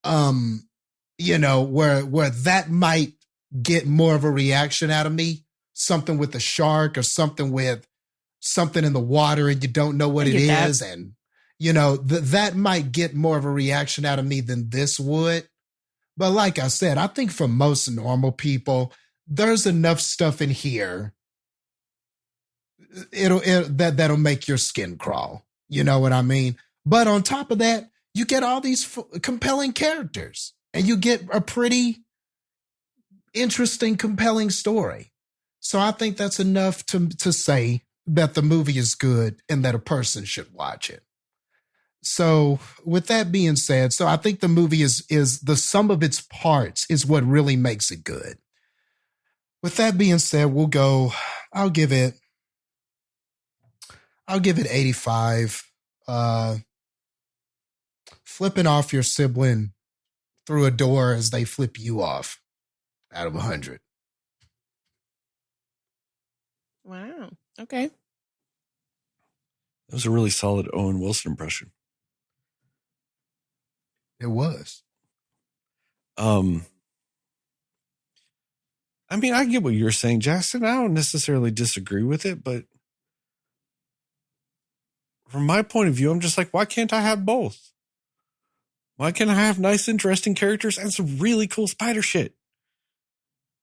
you know, where that might get more of a reaction out of me. Something with a shark or something with something in the water and you don't know what it is. And, you know, that might get more of a reaction out of me than this would. But like I said, I think for most normal people, there's enough stuff in here. That'll make your skin crawl. You know what I mean? But on top of that, you get all these compelling characters and you get a pretty interesting, compelling story. So I think that's enough to say that the movie is good and that a person should watch it. So with that being said, so I think the movie is the sum of its parts is what really makes it good. With that being said, I'll give it 85. Flipping off your sibling through a door as they flip you off out of 100. Wow. Okay. That was a really solid Owen Wilson impression. It was. I mean, I get what you're saying, Jastin. I don't necessarily disagree with it, but from my point of view, I'm just like, why can't I have both? Why can't I have nice, interesting characters and some really cool spider shit?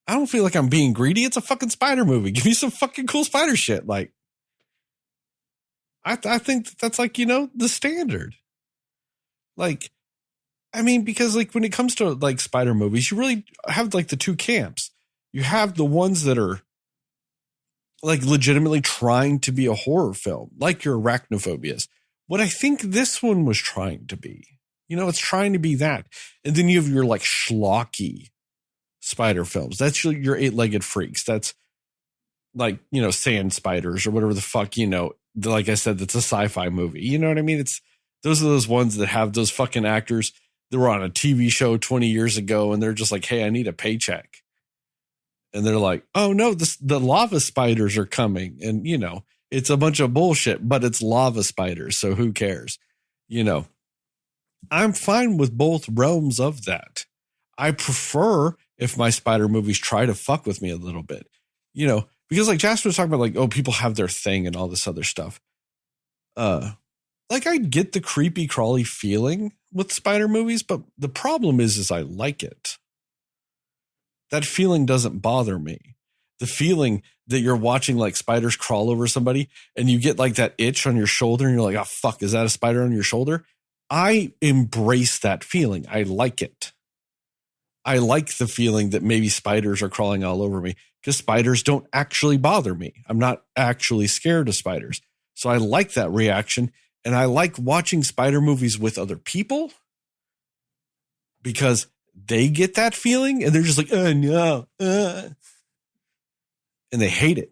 I don't feel like I'm being greedy. It's a fucking spider movie. Give me some fucking cool spider shit. Like, I think that's like, you know, the standard. Like, I mean, because like when it comes to like spider movies, you really have like the two camps. You have the ones that are like legitimately trying to be a horror film, like your Arachnophobias. What I think this one was trying to be, you know, it's trying to be that. And then you have your like schlocky spider films. That's your eight-legged freaks. That's like, you know, sand spiders or whatever the fuck, you know, like I said, that's a sci-fi movie. You know what I mean? Those are those ones that have those fucking actors that were on a TV show 20 years ago and they're just like, hey, I need a paycheck. And they're like, oh no, the lava spiders are coming. And you know, it's a bunch of bullshit, but it's lava spiders. So who cares? You know, I'm fine with both realms of that. I prefer if my spider movies try to fuck with me a little bit, you know, because like Jasper was talking about like, oh, people have their thing and all this other stuff. Like I get the creepy crawly feeling with spider movies, but the problem is I like it. That feeling doesn't bother me. The feeling that you're watching like spiders crawl over somebody and you get like that itch on your shoulder and you're like, oh fuck, is that a spider on your shoulder? I embrace that feeling. I like it. I like the feeling that maybe spiders are crawling all over me because spiders don't actually bother me. I'm not actually scared of spiders. So I like that reaction. And I like watching spider movies with other people because they get that feeling and they're just like, oh no. And they hate it.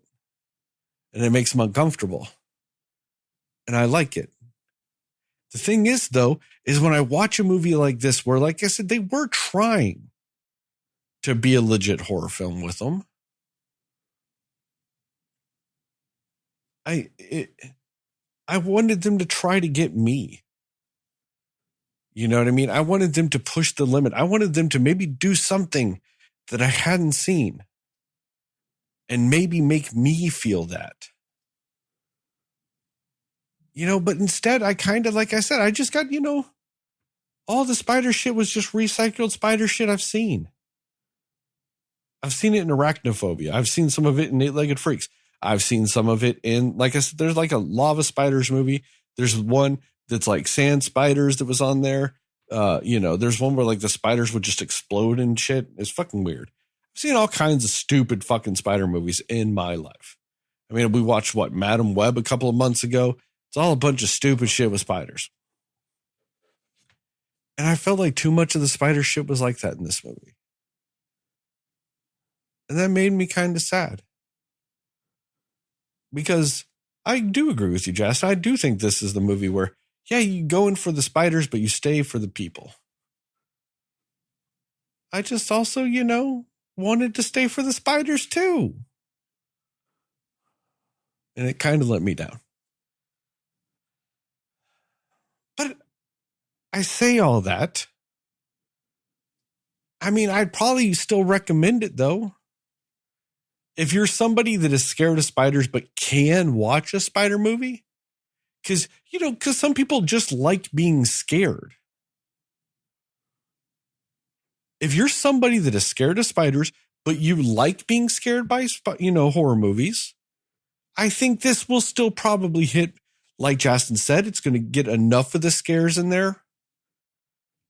And it makes them uncomfortable. And I like it. The thing is, though, is when I watch a movie like this, where, like I said, they were trying to be a legit horror film with them. I wanted them to try to get me. You know what I mean? I wanted them to push the limit. I wanted them to maybe do something that I hadn't seen and maybe make me feel that. You know, but instead I kind of, like I said, I just got, you know, all the spider shit was just recycled spider shit I've seen. I've seen it in Arachnophobia. I've seen some of it in Eight-Legged Freaks. I've seen some of it in, like I said, there's like a lava spiders movie. There's one that's like sand spiders that was on there. You know, there's one where like the spiders would just explode and shit. It's fucking weird. I've seen all kinds of stupid fucking spider movies in my life. I mean, we watched Madam Web a couple of months ago. It's all a bunch of stupid shit with spiders. And I felt like too much of the spider shit was like that in this movie. And that made me kind of sad. Because I do agree with you, Jastin. I do think this is the movie where, yeah, you go in for the spiders, but you stay for the people. I just also, wanted to stay for the spiders too. And it kind of let me down. But I say all that. I mean, I'd probably still recommend it though. If you're somebody that is scared of spiders but can watch a spider movie, because some people just like being scared. If you're somebody that is scared of spiders but you like being scared by horror movies, I think this will still probably hit, like Jastin said, it's going to get enough of the scares in there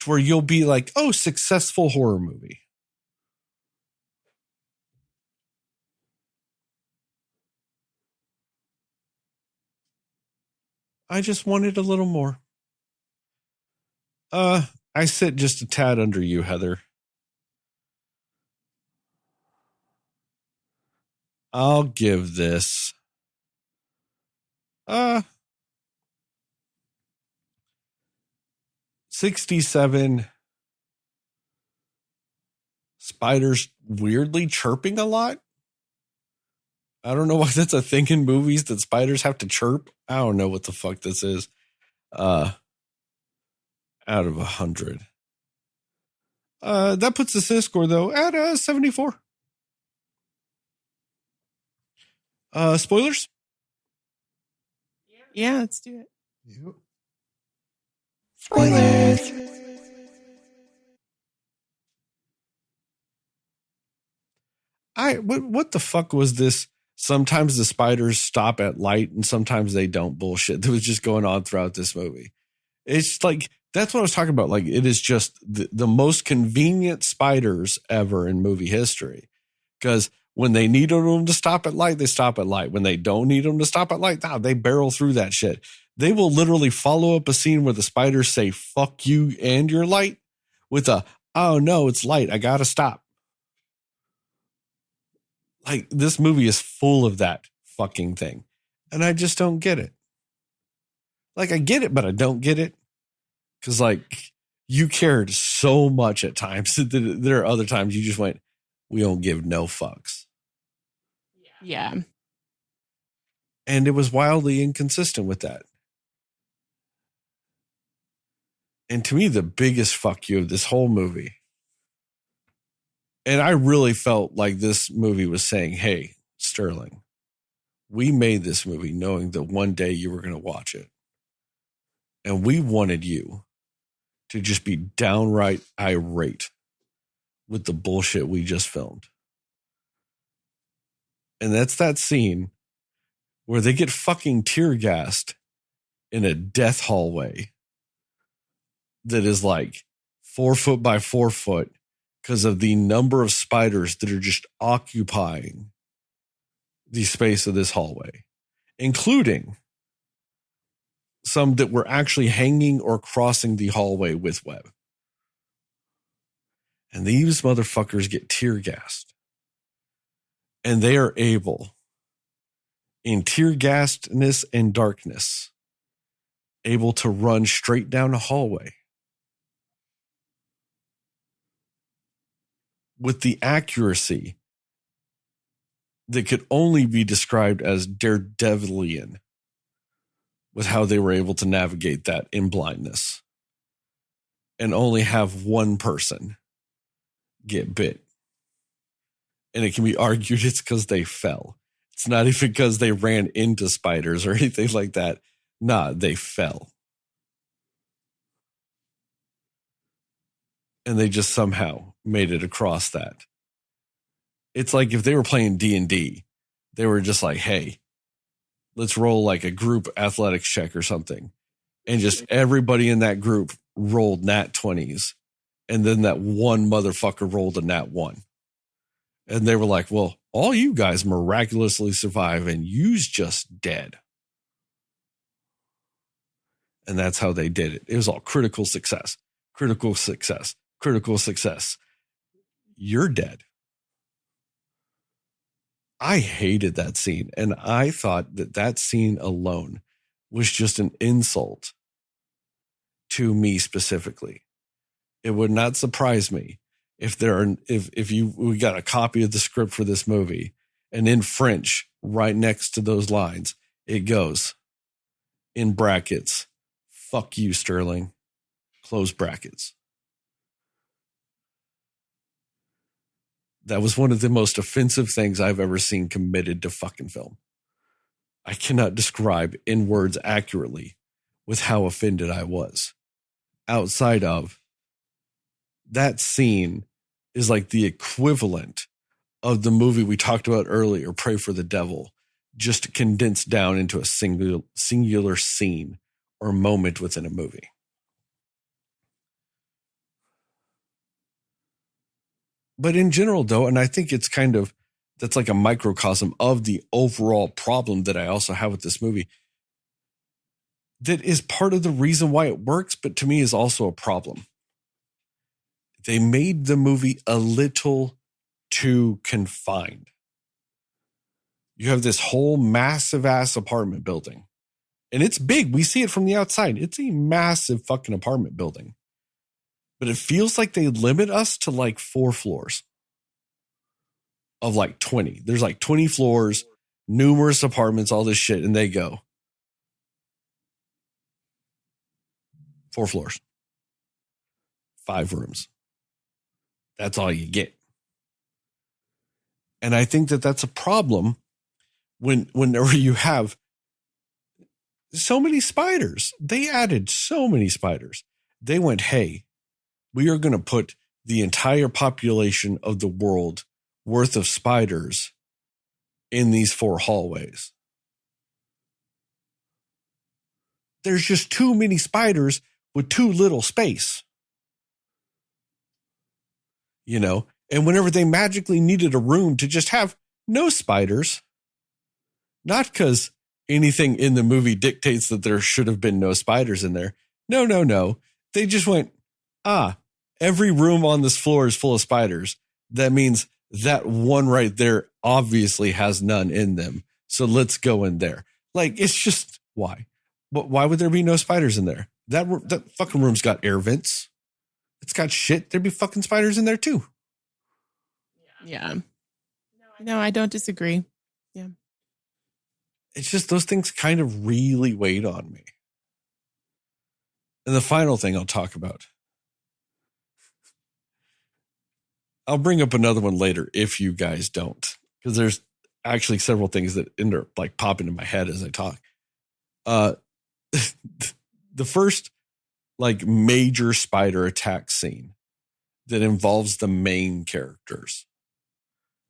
to where you'll be like, oh, successful horror movie. I just wanted a little more. I sit just a tad under you, Heather. I'll give this 67 spiders weirdly chirping a lot. I don't know why that's a thing in movies that spiders have to chirp. I don't know what the fuck this is. Out of 100. That puts the Cinescore though at 74. Spoilers? Yeah, let's do it. Yep. Spoilers. What the fuck was this? Sometimes the spiders stop at light and sometimes they don't bullshit that was just going on throughout this movie. It's like, that's what I was talking about. Like, it is just the most convenient spiders ever in movie history. Because when they need them to stop at light, they stop at light. When they don't need them to stop at light, they barrel through that shit. They will literally follow up a scene where the spiders say, fuck you and your light with a, oh no, it's light. I gotta stop. Like, this movie is full of that fucking thing. And I just don't get it. Like, I get it, but I don't get it. Because, like, you cared so much at times. There are other times you just went, we don't give no fucks. Yeah. And it was wildly inconsistent with that. And to me, the biggest fuck you of this whole movie, and I really felt like this movie was saying, hey, Sterling, we made this movie knowing that one day you were going to watch it. And we wanted you to just be downright irate with the bullshit we just filmed. And that's that scene where they get fucking tear gassed in a death hallway that is like 4 foot by 4 foot because of the number of spiders that are just occupying the space of this hallway, including some that were actually hanging or crossing the hallway with web. And these motherfuckers get tear gassed. And they are able, in tear gassedness and darkness, able to run straight down a hallway with the accuracy that could only be described as daredevilian with how they were able to navigate that in blindness and only have one person get bit. And it can be argued it's because they fell. It's not even because they ran into spiders or anything like that. Nah, they fell. And they just somehow made it across that. It's like if they were playing D&D, they were just like, hey, let's roll like a group athletics check or something. And just everybody in that group rolled nat 20s. And then that one motherfucker rolled a nat 1. And they were like, well, all you guys miraculously survive and you's just dead. And that's how they did it. It was all critical success, critical success, critical success. You're dead. I hated that scene. And I thought that scene alone was just an insult to me specifically. It would not surprise me we got a copy of the script for this movie, and in French, right next to those lines, it goes in brackets, "Fuck you, Sterling," close brackets. That was one of the most offensive things I've ever seen committed to fucking film. I cannot describe in words accurately with how offended I was. Outside of that scene is like the equivalent of the movie we talked about earlier, Pray for the Devil, just condensed down into a singular scene or moment within a movie. But in general, though, and I think it's kind of, that's like a microcosm of the overall problem that I also have with this movie. That is part of the reason why it works, but to me is also a problem. They made the movie a little too confined. You have this whole massive ass apartment building, and it's big. We see it from the outside. It's a massive fucking apartment building. But it feels like they limit us to like 4 floors of like 20. There's like 20 floors, numerous apartments, all this shit. And they go 4 floors, 5 rooms. That's all you get. And I think that that's a problem whenever you have so many spiders. They added so many spiders. They went, hey, we are going to put the entire population of the world worth of spiders in these 4 hallways. There's just too many spiders with too little space. You know, and whenever they magically needed a room to just have no spiders, not because anything in the movie dictates that there should have been no spiders in there. No. They just went, every room on this floor is full of spiders. That means that one right there obviously has none in them. So let's go in there. Like, it's just, why? But why would there be no spiders in there? That fucking room's got air vents. It's got shit. There'd be fucking spiders in there too. Yeah. No, I don't disagree. Yeah. It's just those things kind of really weighed on me. And the final thing I'll talk about, I'll bring up another one later if you guys don't, because there's actually several things that end up like popping in my head as I talk. The first like major spider attack scene that involves the main characters.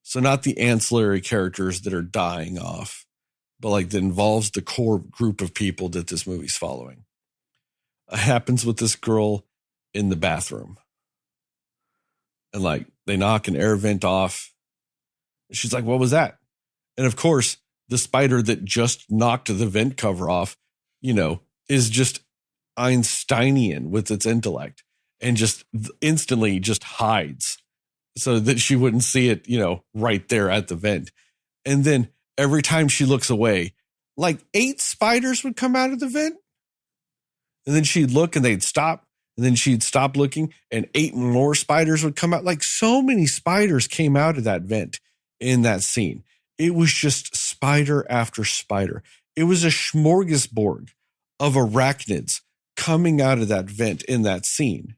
So not the ancillary characters that are dying off, but like that involves the core group of people that this movie's following. It happens with this girl in the bathroom. And like they knock an air vent off. She's like, what was that? And of course, the spider that just knocked the vent cover off, you know, is just Einsteinian with its intellect and just instantly just hides so that she wouldn't see it, you know, right there at the vent. And then every time she looks away, like 8 spiders would come out of the vent. And then she'd look and they'd stop. And then she'd stop looking and 8 more spiders would come out. Like so many spiders came out of that vent in that scene. It was just spider after spider. It was a smorgasbord of arachnids coming out of that vent in that scene.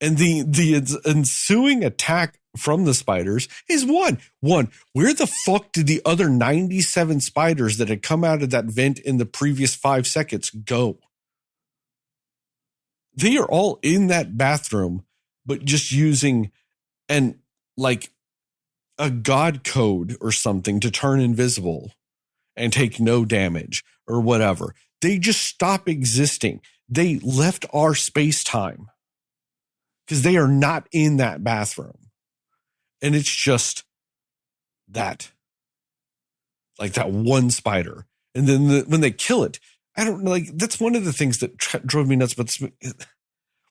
And the ensuing attack from the spiders is one. Where the fuck did the other 97 spiders that had come out of that vent in the previous 5 seconds go? They are all in that bathroom, but just using a god code or something to turn invisible and take no damage or whatever. They just stop existing. They left our space-time because they are not in that bathroom. And it's just that. Like that one spider. And then when they kill it, I don't know, like, that's one of the things that drove me nuts about this.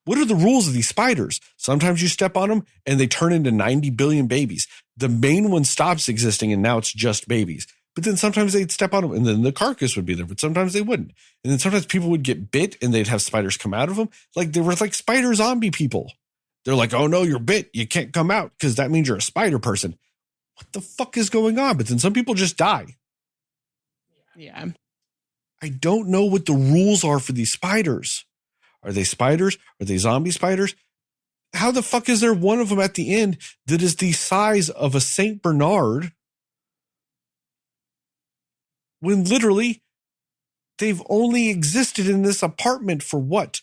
What are the rules of these spiders? Sometimes you step on them and they turn into 90 billion babies. The main one stops existing and now it's just babies. But then sometimes they'd step on them and then the carcass would be there, but sometimes they wouldn't. And then sometimes people would get bit and they'd have spiders come out of them. Like they were like spider zombie people. They're like, oh no, you're bit. You can't come out because that means you're a spider person. What the fuck is going on? But then some people just die. Yeah. I don't know what the rules are for these spiders. Are they spiders? Are they zombie spiders? How the fuck is there one of them at the end that is the size of a St. Bernard when literally they've only existed in this apartment for what?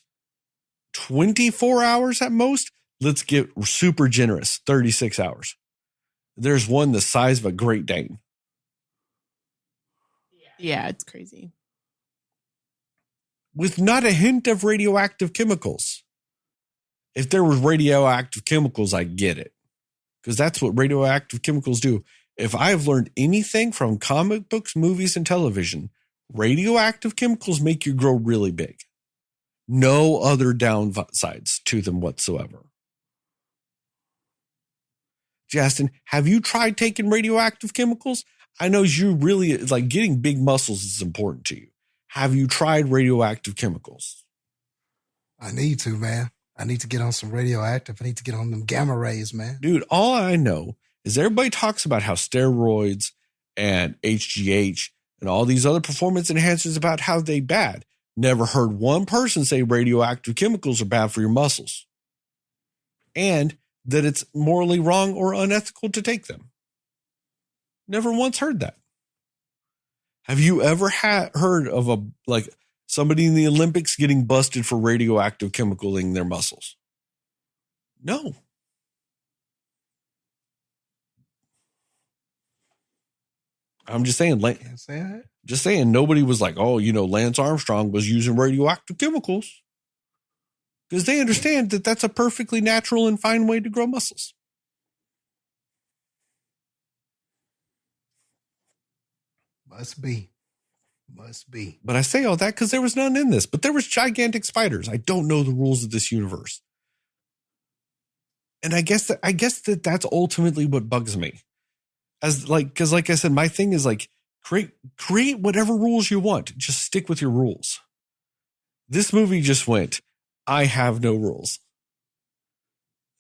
24 hours at most? Let's get super generous. 36 hours. There's one the size of a Great Dane. Yeah, it's crazy. With not a hint of radioactive chemicals. If there was radioactive chemicals, I get it. Because that's what radioactive chemicals do. If I've learned anything from comic books, movies, and television, radioactive chemicals make you grow really big. No other downsides to them whatsoever. Jastin, have you tried taking radioactive chemicals? I know you really, like, getting big muscles is important to you. Have you tried radioactive chemicals? I need to, man. I need to get on some radioactive. I need to get on them gamma rays, man. Dude, all I know is everybody talks about how steroids and HGH and all these other performance enhancers about how they bad. Never heard one person say radioactive chemicals are bad for your muscles. And that it's morally wrong or unethical to take them. Never once heard that. Have you ever heard of somebody in the Olympics getting busted for radioactive chemicaling their muscles? No. I'm just saying, Can't say that. just saying, nobody was like, oh, Lance Armstrong was using radioactive chemicals. Because they understand that that's a perfectly natural and fine way to grow muscles. Must be. Must be. But I say all that because there was none in this. But there was gigantic spiders. I don't know the rules of this universe. And I guess that that's ultimately what bugs me. Because like I said, my thing is like, create whatever rules you want. Just stick with your rules. This movie just went, I have no rules.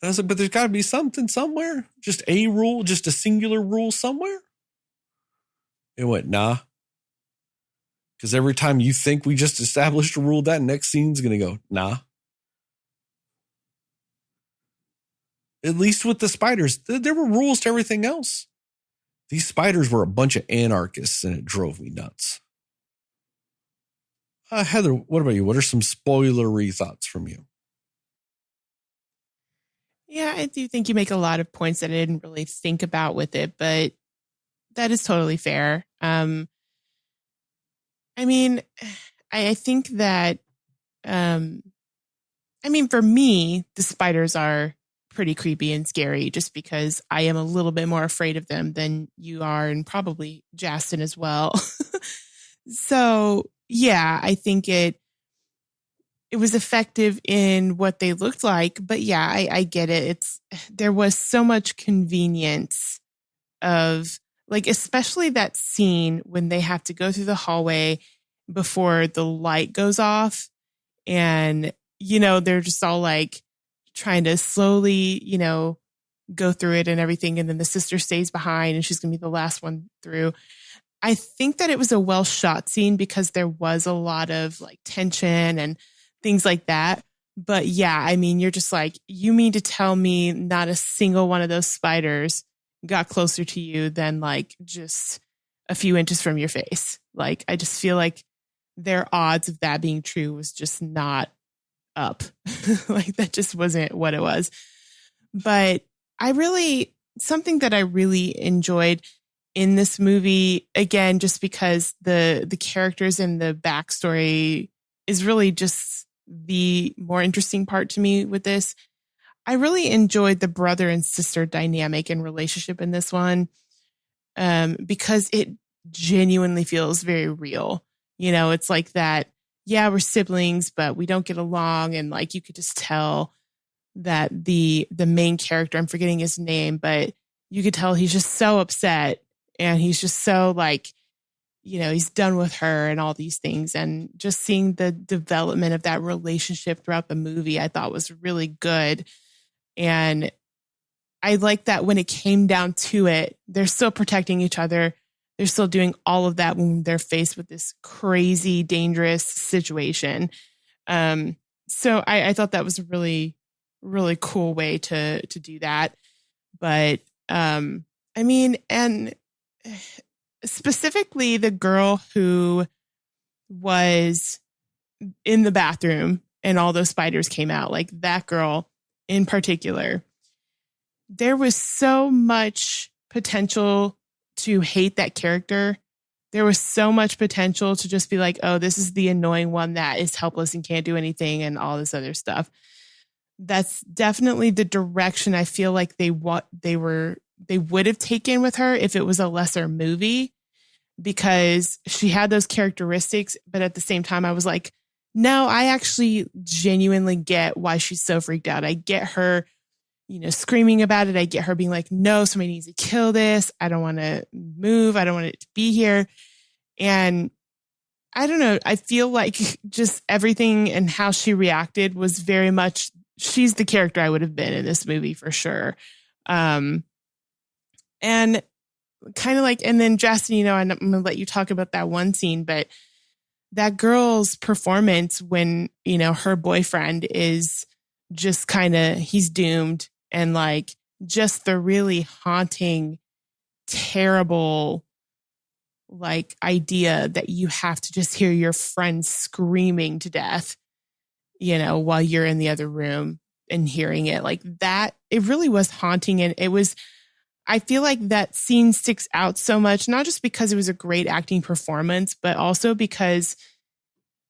And I was like, but there's got to be something somewhere. Just a rule, just a singular rule somewhere. It went, nah. Because every time you think we just established a rule, that next scene's going to go, nah. At least with the spiders, there were rules to everything else. These spiders were a bunch of anarchists, and it drove me nuts. Heather, what about you? What are some spoilery thoughts from you? Yeah, I do think you make a lot of points that I didn't really think about with it, but that is totally fair. I think that, for me, the spiders are pretty creepy and scary just because I am a little bit more afraid of them than you are, and probably Jastin as well. So, yeah, I think it was effective in what they looked like, but yeah, I get it. There was so much convenience of, like, especially that scene when they have to go through the hallway before the light goes off, and they're just all like trying to slowly go through it and everything, and then the sister stays behind and she's gonna be the last one through. I think that it was a well shot scene because there was a lot of like tension and things like that. But yeah, you're just like, you mean to tell me not a single one of those spiders got closer to you than like just a few inches from your face? Like, I just feel like their odds of that being true was just not up. Like, that just wasn't what it was. But something that I really enjoyed in this movie, again, just because the characters and the backstory is really just the more interesting part to me with this. I really enjoyed the brother and sister dynamic and relationship in this one, because it genuinely feels very real. It's like that, yeah, we're siblings, but we don't get along. And like, you could just tell that the main character, I'm forgetting his name, but you could tell he's just so upset. And he's just so like, he's done with her and all these things. And just seeing the development of that relationship throughout the movie, I thought was really good. And I like that when it came down to it, they're still protecting each other. They're still doing all of that when they're faced with this crazy, dangerous situation. So I thought that was a really, really cool way to do that. But I mean, and specifically the girl who was in the bathroom and all those spiders came out, like that girl in particular, there was so much potential to hate that character. There was so much potential to just be like, oh, this is the annoying one that is helpless and can't do anything and all this other stuff. That's definitely the direction I feel like they would have taken with her if it was a lesser movie, because she had those characteristics. But at the same time, I was like, no, I actually genuinely get why she's so freaked out. I get her, screaming about it. I get her being like, no, somebody needs to kill this. I don't want to move. I don't want it to be here. And I don't know. I feel like just everything and how she reacted was very much, she's the character I would have been in this movie for sure. And kind of like, and then Jastin, I'm going to let you talk about that one scene, but that girl's performance when, her boyfriend is just kind of, he's doomed, and like just the really haunting, terrible, like idea that you have to just hear your friend screaming to death, while you're in the other room and hearing it like that. It really was haunting. And it was, I feel like that scene sticks out so much, not just because it was a great acting performance, but also because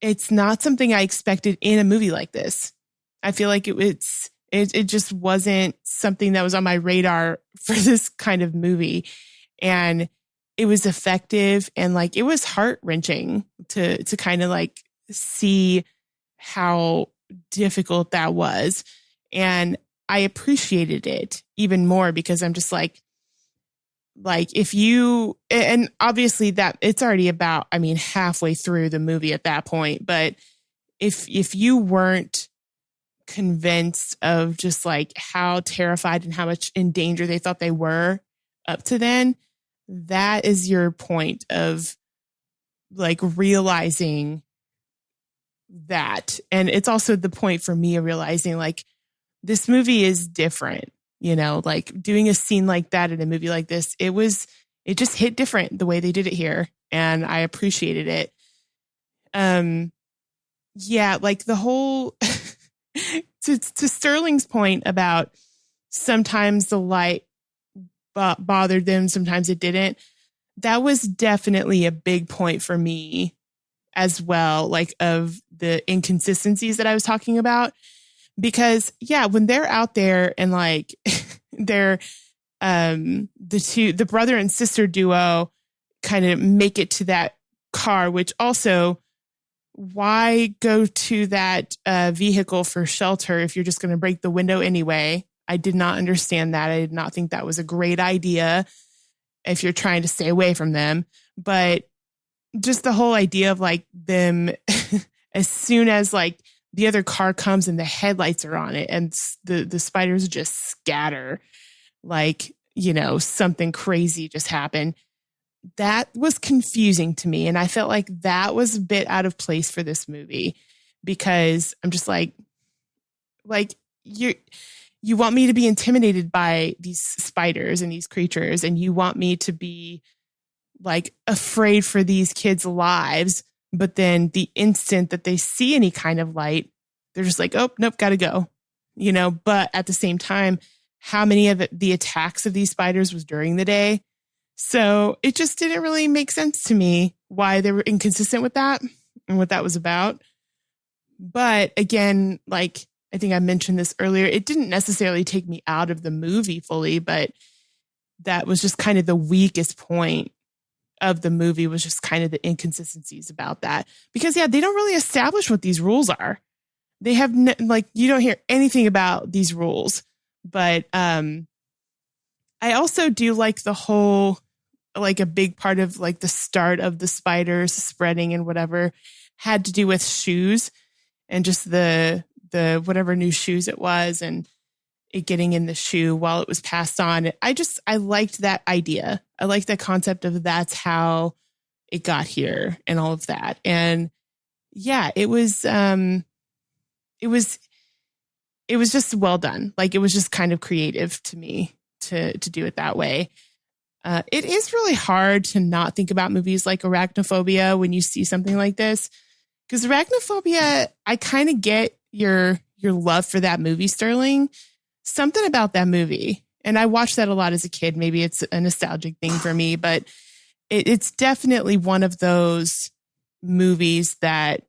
it's not something I expected in a movie like this. I feel like it just wasn't something that was on my radar for this kind of movie. And it was effective, and like it was heart-wrenching to kind of like see how difficult that was. And I appreciated it even more because I'm just like if you, and obviously that it's already about, halfway through the movie at that point, but if you weren't convinced of just like how terrified and how much in danger they thought they were up to then, that is your point of like realizing that. And it's also the point for me of realizing like this movie is different, like doing a scene like that in a movie like this, it just hit different the way they did it here. And I appreciated it. Yeah, like the whole to Sterling's point about sometimes the light bothered them, sometimes it didn't. That was definitely a big point for me as well, like of the inconsistencies that I was talking about. Because yeah, when they're out there and like they're the brother and sister duo kind of make it to that car, which also, why go to that vehicle for shelter if you're just going to break the window anyway? I did not understand that. I did not think that was a great idea if you're trying to stay away from them. But just the whole idea of like them, as soon as like the other car comes and the headlights are on it and the spiders just scatter, like, something crazy just happened. That was confusing to me. And I felt like that was a bit out of place for this movie, because I'm just like you want me to be intimidated by these spiders and these creatures, and you want me to be like afraid for these kids' lives. But then the instant that they see any kind of light, they're just like, oh, nope, gotta go. But at the same time, how many of the attacks of these spiders was during the day? So it just didn't really make sense to me why they were inconsistent with that and what that was about. But again, like I think I mentioned this earlier, it didn't necessarily take me out of the movie fully, but that was just kind of the weakest point of the movie, was just kind of the inconsistencies about that. Because yeah, they don't really establish what these rules are. They have you don't hear anything about these rules. But I also do like the whole, like a big part of like the start of the spiders spreading and whatever had to do with shoes and just the whatever new shoes it was. And it getting in the shoe while it was passed on. I liked that idea. I liked that concept of that's how it got here and all of that. And yeah, it was just well done. Like, it was just kind of creative to me to do it that way. It is really hard to not think about movies like Arachnophobia when you see something like this, because Arachnophobia, I kind of get your love for that movie, Sterling. Something about that movie, and I watched that a lot as a kid. Maybe it's a nostalgic thing for me, but it's definitely one of those movies that,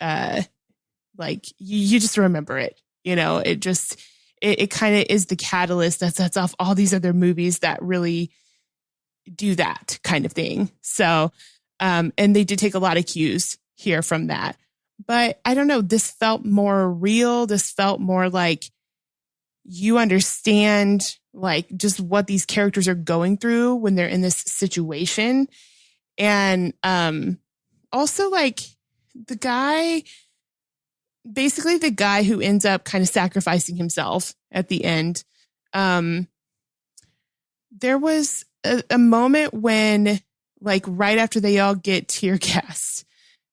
like, you just remember it. You know, it kind of is the catalyst that sets off all these other movies that really do that kind of thing. So, and they did take a lot of cues here from that. But I don't know, this felt more real. This felt more like you understand, like, just what these characters are going through when they're in this situation. And also, like, the guy who ends up kind of sacrificing himself at the end. There was a moment when, like, right after they all get tear gassed,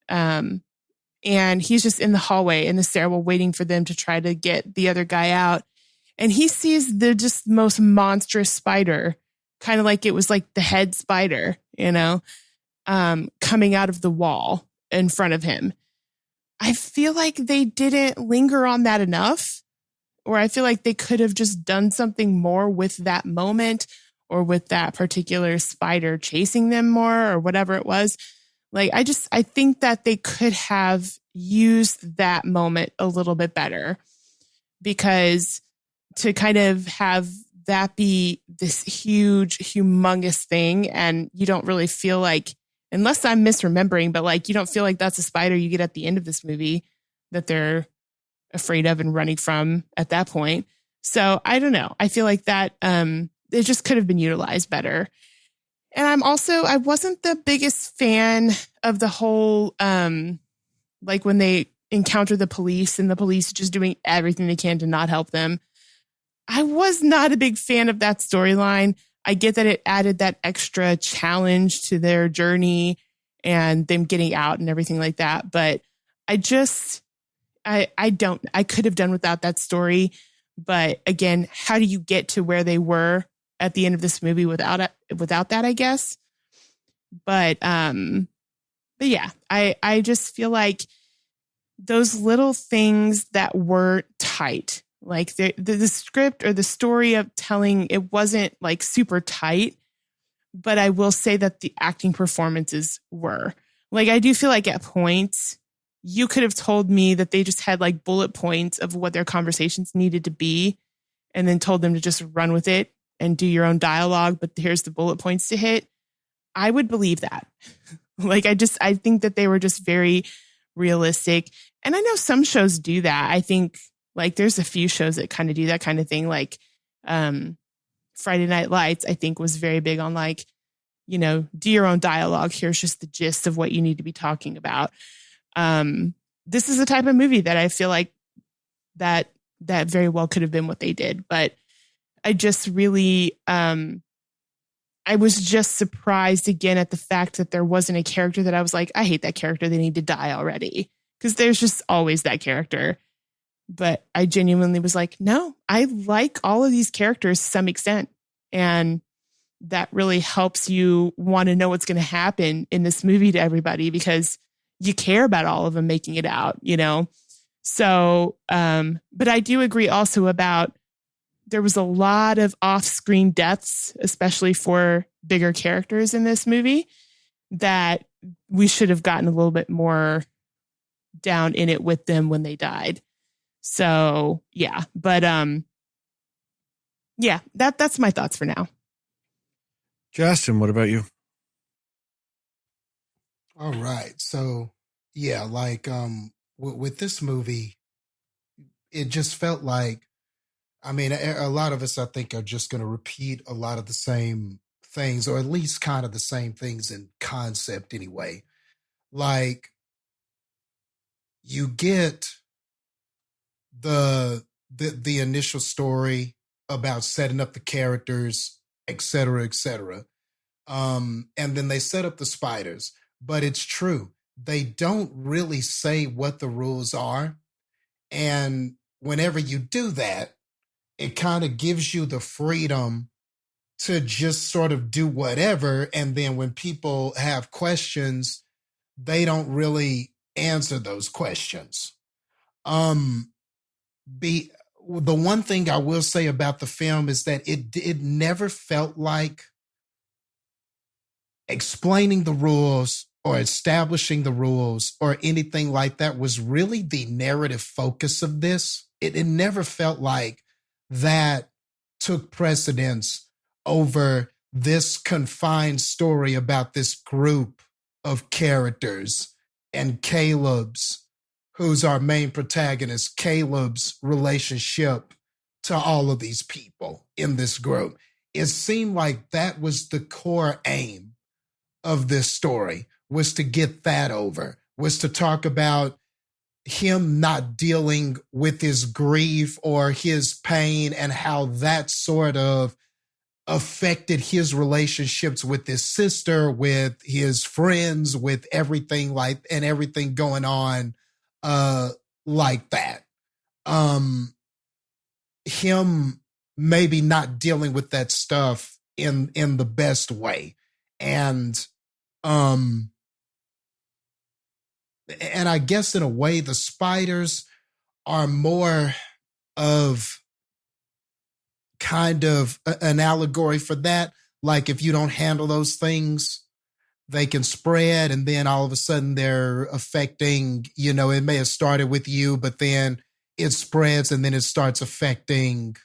and he's just in the hallway in the stairwell waiting for them to try to get the other guy out. And he sees the just most monstrous spider, kind of like it was like the head spider, you know, coming out of the wall in front of him. I feel like they didn't linger on that enough, or I feel like they could have just done something more with that moment, or with that particular spider chasing them more, or whatever it was. Like, I think that they could have used that moment a little bit better, because to kind of have that be this huge, humongous thing, and you don't really feel like, unless I'm misremembering, but like, you don't feel like that's a spider you get at the end of this movie that they're afraid of and running from at that point. So I don't know. I feel like that it just could have been utilized better. And I wasn't the biggest fan of the whole, like, when they encounter the police and the police just doing everything they can to not help them. I was not a big fan of that storyline. I get that it added that extra challenge to their journey and them getting out and everything like that. But I could have done without that story. But again, how do you get to where they were at the end of this movie without that, I guess? But yeah, I just feel like those little things that were tight, like the script or the story of telling, it wasn't like super tight, but I will say that the acting performances were. Like, I do feel like at points you could have told me that they just had like bullet points of what their conversations needed to be, and then told them to just run with it and do your own dialogue, but here's the bullet points to hit. I would believe that. Like, I think that they were just very realistic. And I know some shows do that. I think, like, there's a few shows that kind of do that kind of thing. Like, Friday Night Lights, I think, was very big on, like, you know, do your own dialogue. Here's just the gist of what you need to be talking about. This is the type of movie that I feel like that very well could have been what they did. But I just really, I was just surprised again at the fact that there wasn't a character that I was like, I hate that character. They need to die already. Because there's just always that character. But I genuinely was like, no, I like all of these characters to some extent. And that really helps you want to know what's going to happen in this movie to everybody, because you care about all of them making it out, you know? So, but I do agree also about, there was a lot of off-screen deaths, especially for bigger characters in this movie, that we should have gotten a little bit more down in it with them when they died. So yeah, but yeah, that's my thoughts for now. Jastin, what about you? All right. So yeah, like with this movie, it just felt like, I mean, a lot of us, I think, are just going to repeat a lot of the same things, or at least kind of the same things in concept anyway. Like, you get the the initial story about setting up the characters, et cetera, et cetera. And then they set up the spiders. But it's true. They don't really say what the rules are. And whenever you do that, it kind of gives you the freedom to just sort of do whatever. And then when people have questions, they don't really answer those questions. The one thing I will say about the film is that it never felt like explaining the rules or establishing the rules or anything like that was really the narrative focus of this. It never felt like that took precedence over this confined story about this group of characters and Caleb's, who's our main protagonist, Caleb's relationship to all of these people in this group. It seemed like that was the core aim of this story, was to get that over, was to talk about him not dealing with his grief or his pain and how that sort of affected his relationships with his sister, with his friends, with everything everything going on like that. Him maybe not dealing with that stuff in the best way. And I guess in a way, the spiders are more of kind of an allegory for that. Like if you don't handle those things, they can spread, and then all of a sudden they're affecting, it may have started with you, but then it spreads and then it starts affecting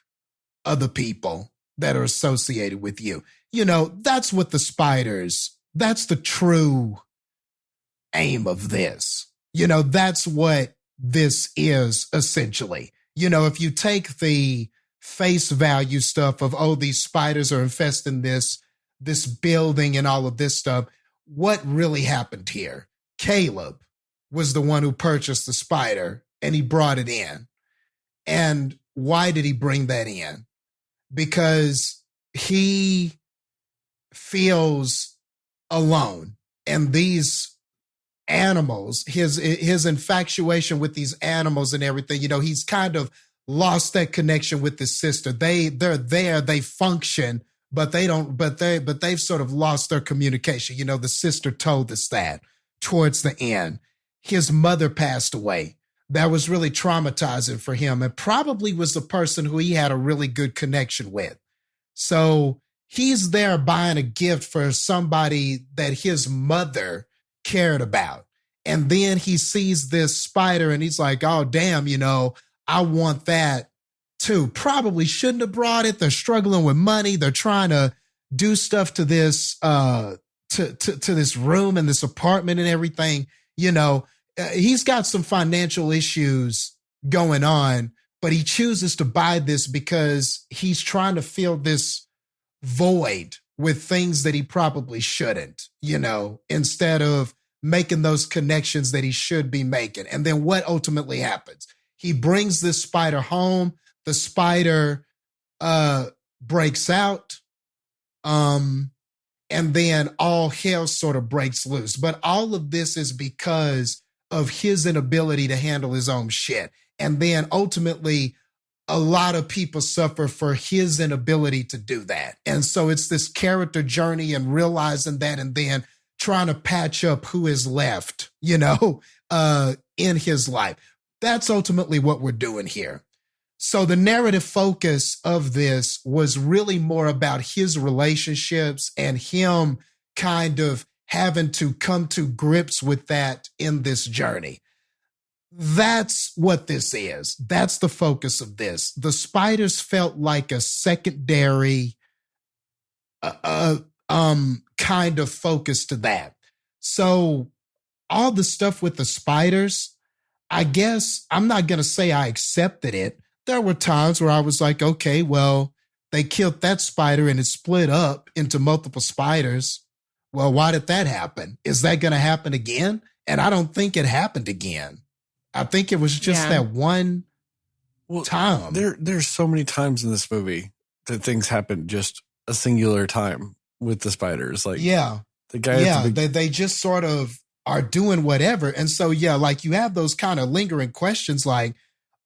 other people that are associated with you. That's what that's the true aim of this. That's what this is essentially. If you take the face value stuff of, these spiders are infesting this building and all of this stuff, what really happened here? Caleb was the one who purchased the spider and he brought it in. And why did he bring that in? Because he feels alone. And these animals, his infatuation with these animals and everything, he's kind of lost that connection with his sister. They're there, they function, but they've sort of lost their communication. The sister told us that towards the end. His mother passed away. That was really traumatizing for him and probably was the person who he had a really good connection with. So he's there buying a gift for somebody that his mother cared about. And then he sees this spider and he's like, oh, damn, I want that too. Probably shouldn't have brought it. They're struggling with money. They're trying to do stuff to this, to this room and this apartment and everything. He's got some financial issues going on, but he chooses to buy this because he's trying to fill this void with things that he probably shouldn't, instead of making those connections that he should be making. And then what ultimately happens? He brings this spider home. The spider breaks out. And then all hell sort of breaks loose. But all of this is because of his inability to handle his own shit. And then ultimately, a lot of people suffer for his inability to do that. And so it's this character journey and realizing that and then trying to patch up who is left, in his life. That's ultimately what we're doing here. So the narrative focus of this was really more about his relationships and him kind of having to come to grips with that in this journey. That's what this is. That's the focus of this. The spiders felt like a secondary kind of focus to that. So all the stuff with the spiders, I guess I'm not going to say I accepted it. There were times where I was like, okay, well, they killed that spider and it split up into multiple spiders. Well, why did that happen? Is that going to happen again? And I don't think it happened again. I think it was just that one time. There's so many times in this movie that things happen just a singular time with the spiders. Like, yeah. the guy. Yeah. They just sort of are doing whatever. And so, yeah, like you have those kind of lingering questions like,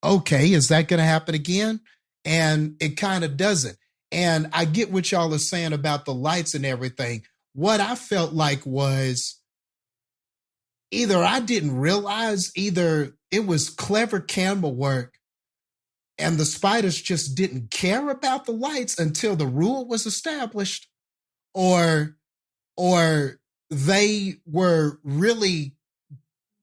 okay, is that going to happen again? And it kind of doesn't. And I get what y'all are saying about the lights and everything. What I felt like was either I didn't realize, either it was clever camera work and the spiders just didn't care about the lights until the rule was established, or they were really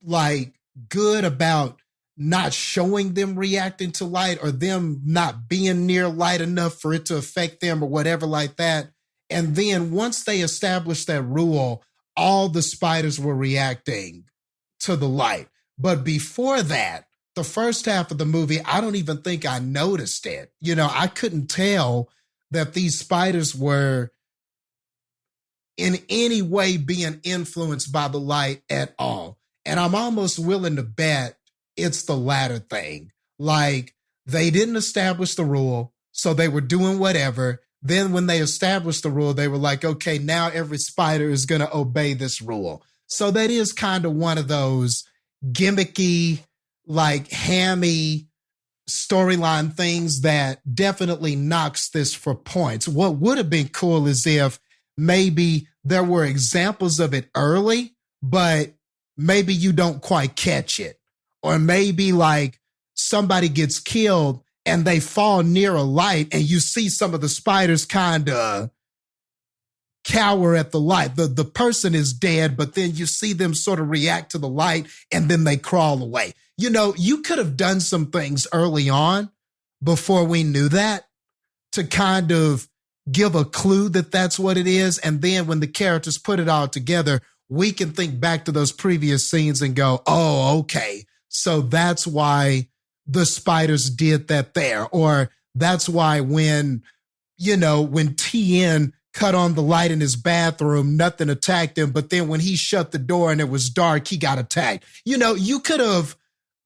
like good about not showing them reacting to light, or them not being near light enough for it to affect them or whatever like that. And then once they established that rule, all the spiders were reacting to the light. But before that, the first half of the movie, I don't even think I noticed it. You know, I couldn't tell that these spiders were in any way being influenced by the light at all. And I'm almost willing to bet it's the latter thing. Like, they didn't establish the rule, so they were doing whatever. Then when they established the rule, they were like, okay, now every spider is going to obey this rule. So that is kind of one of those gimmicky, like hammy storyline things that definitely knocks this for points. What would have been cool is if maybe there were examples of it early, but maybe you don't quite catch it. Or maybe like somebody gets killed and they fall near a light and you see some of the spiders kind of cower at the light. The person is dead, but then you see them sort of react to the light and then they crawl away. You know, you could have done some things early on before we knew that to kind of give a clue that that's what it is. And then when the characters put it all together, we can think back to those previous scenes and go, oh, okay. So that's why the spiders did that there. Or that's why when TN cut on the light in his bathroom, nothing attacked him. But then when he shut the door and it was dark, he got attacked. You know, you could have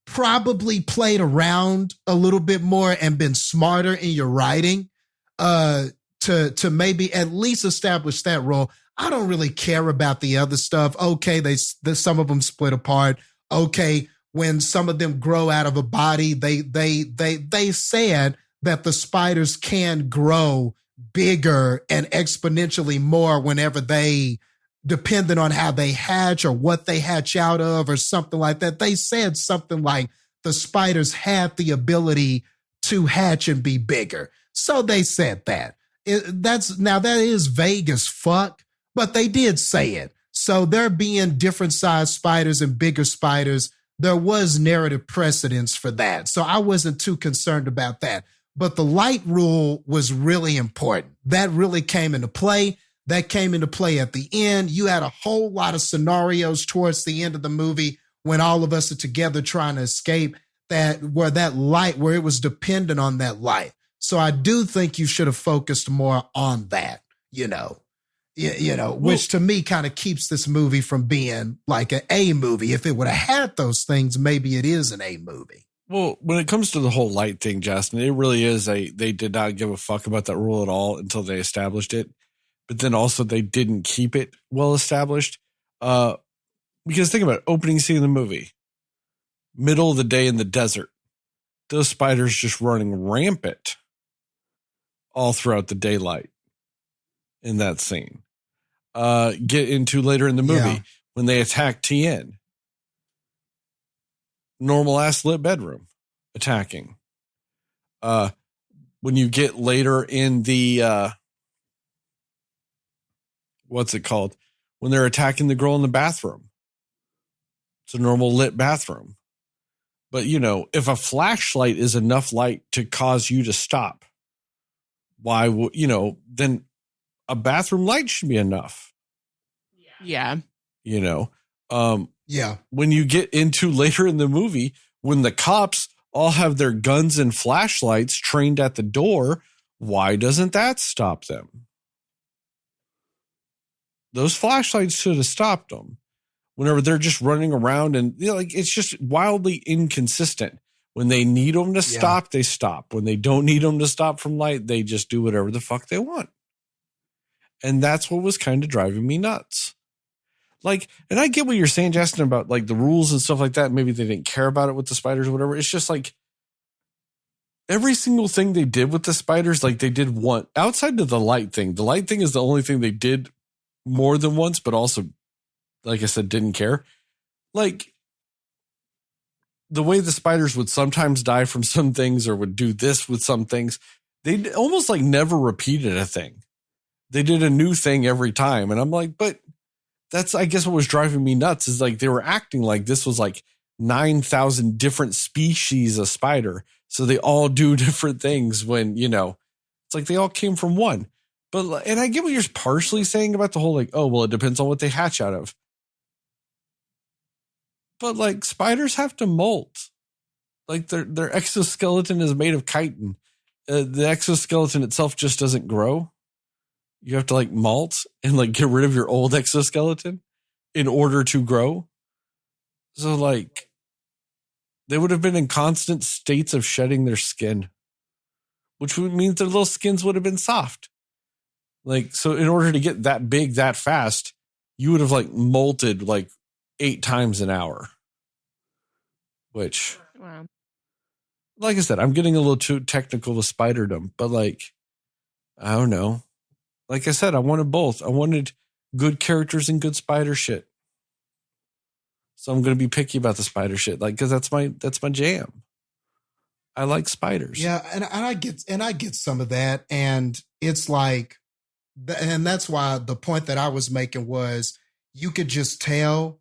probably played around a little bit more and been smarter in your writing to maybe at least establish that role. I don't really care about the other stuff. Okay, some of them split apart. Okay, when some of them grow out of a body, they said that the spiders can grow bigger and exponentially more whenever they, depending on how they hatch or what they hatch out of or something like that. They said something like the spiders had the ability to hatch and be bigger. So they said that. That is vague as fuck, but they did say it. So there being different size spiders and bigger spiders, there was narrative precedence for that. So I wasn't too concerned about that. But the light rule was really important. That really came into play. That came into play at the end. You had a whole lot of scenarios towards the end of the movie when all of us are together trying to escape where it was dependent on that light. So I do think you should have focused more on that, which to me kind of keeps this movie from being like an A movie. If it would have had those things, maybe it is an A movie. Well, when it comes to the whole light thing, Jastin, it really is they did not give a fuck about that rule at all until they established it. But then also they didn't keep it well established. Because think about it, opening scene of the movie, middle of the day in the desert, those spiders just running rampant all throughout the daylight in that scene. Get into later in the movie when they attack TN. Normal ass lit bedroom attacking. When you get later in the what's it called? When they're attacking the girl in the bathroom. It's a normal lit bathroom. But if a flashlight is enough light to cause you to stop, why would then a bathroom light should be enough. Yeah. When you get into later in the movie, when the cops all have their guns and flashlights trained at the door, why doesn't that stop them? Those flashlights should have stopped them whenever they're just running around and it's just wildly inconsistent When they need them to stop, they stop. When they don't need them to stop from light, they just do whatever the fuck they want. And that's what was kind of driving me nuts. Like, and I get what you're saying, Jastin, about like the rules and stuff like that. Maybe they didn't care about it with the spiders or whatever. It's just like every single thing they did with the spiders, like they did one outside of the light thing. The light thing is the only thing they did more than once, but also, like I said, didn't care. Like the way the spiders would sometimes die from some things or would do this with some things, they almost like never repeated a thing. They did a new thing every time. And I'm like, but that's, I guess what was driving me nuts is like they were acting like this was like 9,000 different species of spider. So they all do different things when, you know, it's like they all came from one. But, and I get what you're partially saying about the whole like, oh, well, it depends on what they hatch out of. But like spiders have to molt. Like their exoskeleton is made of chitin. The exoskeleton itself just doesn't grow. You have to like molt and like get rid of your old exoskeleton in order to grow. So like they would have been in constant states of shedding their skin, which would mean their little skins would have been soft. Like, so in order to get that big that fast, you would have like molted like 8 times an hour, which, Wow. Like I said, I'm getting a little too technical with spiderdom, but like, I don't know. Like I said, I wanted both. I wanted good characters and good spider shit. So I'm going to be picky about the spider shit, like, cause that's my jam. I like spiders. Yeah. And I get some of that. And it's like, and that's why the point that I was making was you could just tell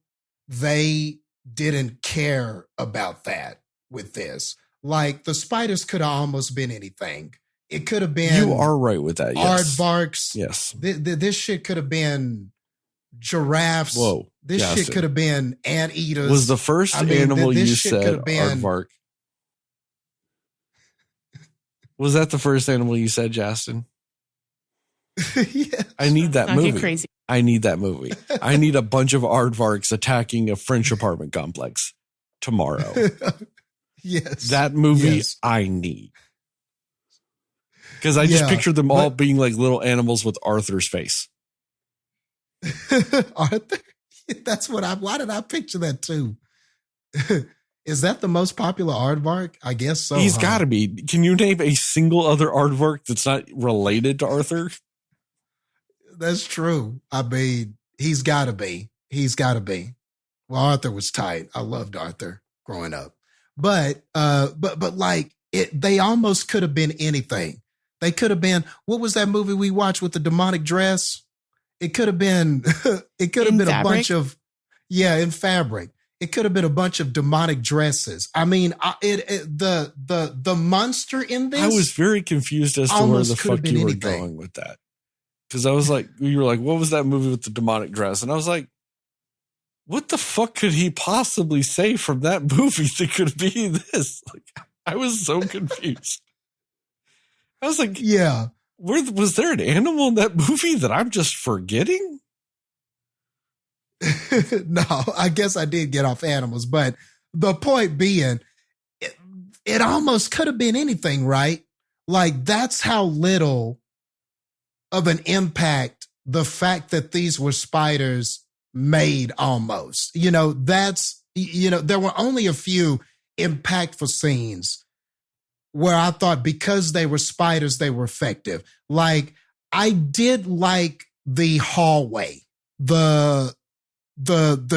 they didn't care about that with this. Like the spiders could have almost been anything. It could have been. You are right with that. Yes. Aardvarks. Yes. This shit could have been giraffes. Whoa. This Jastin. shit could have been anteaters. Was the first animal you said been, aardvark? Was that the first animal you said, Jastin? Yes. I need that Not movie. get crazy. I need that movie. I need a bunch of aardvarks attacking a French apartment complex tomorrow. Yes. That movie Yes. I need. Because I just pictured them all being like little animals with Arthur's face. Arthur? That's what why did I picture that too? Is that the most popular aardvark? I guess so. He's got to be. Can you name a single other aardvark that's not related to Arthur? That's true. I mean, he's got to be. He's got to be. Well, Arthur was tight. I loved Arthur growing up. But like they almost could have been anything. They could have been, what was that movie we watched with the demonic dress? It could have been, it could have In been Fabric? a bunch of, in Fabric. It could have been a bunch of demonic dresses. I mean, the monster in this. I was very confused as to where almost the could have fuck been you were anything. going with that. Because I was like, you were like, what was that movie with the demonic dress? And I was like, what the fuck could he possibly say from that movie that could be this? Like, I was so confused. I was like, Yeah. was there an animal in that movie that I'm just forgetting? No, I guess I did get off animals, but the point being, it almost could have been anything, right? Like that's how little of an impact the fact that these were spiders made almost. There were only a few impactful scenes where I thought because they were spiders, they were effective. Like I did like the hallway, the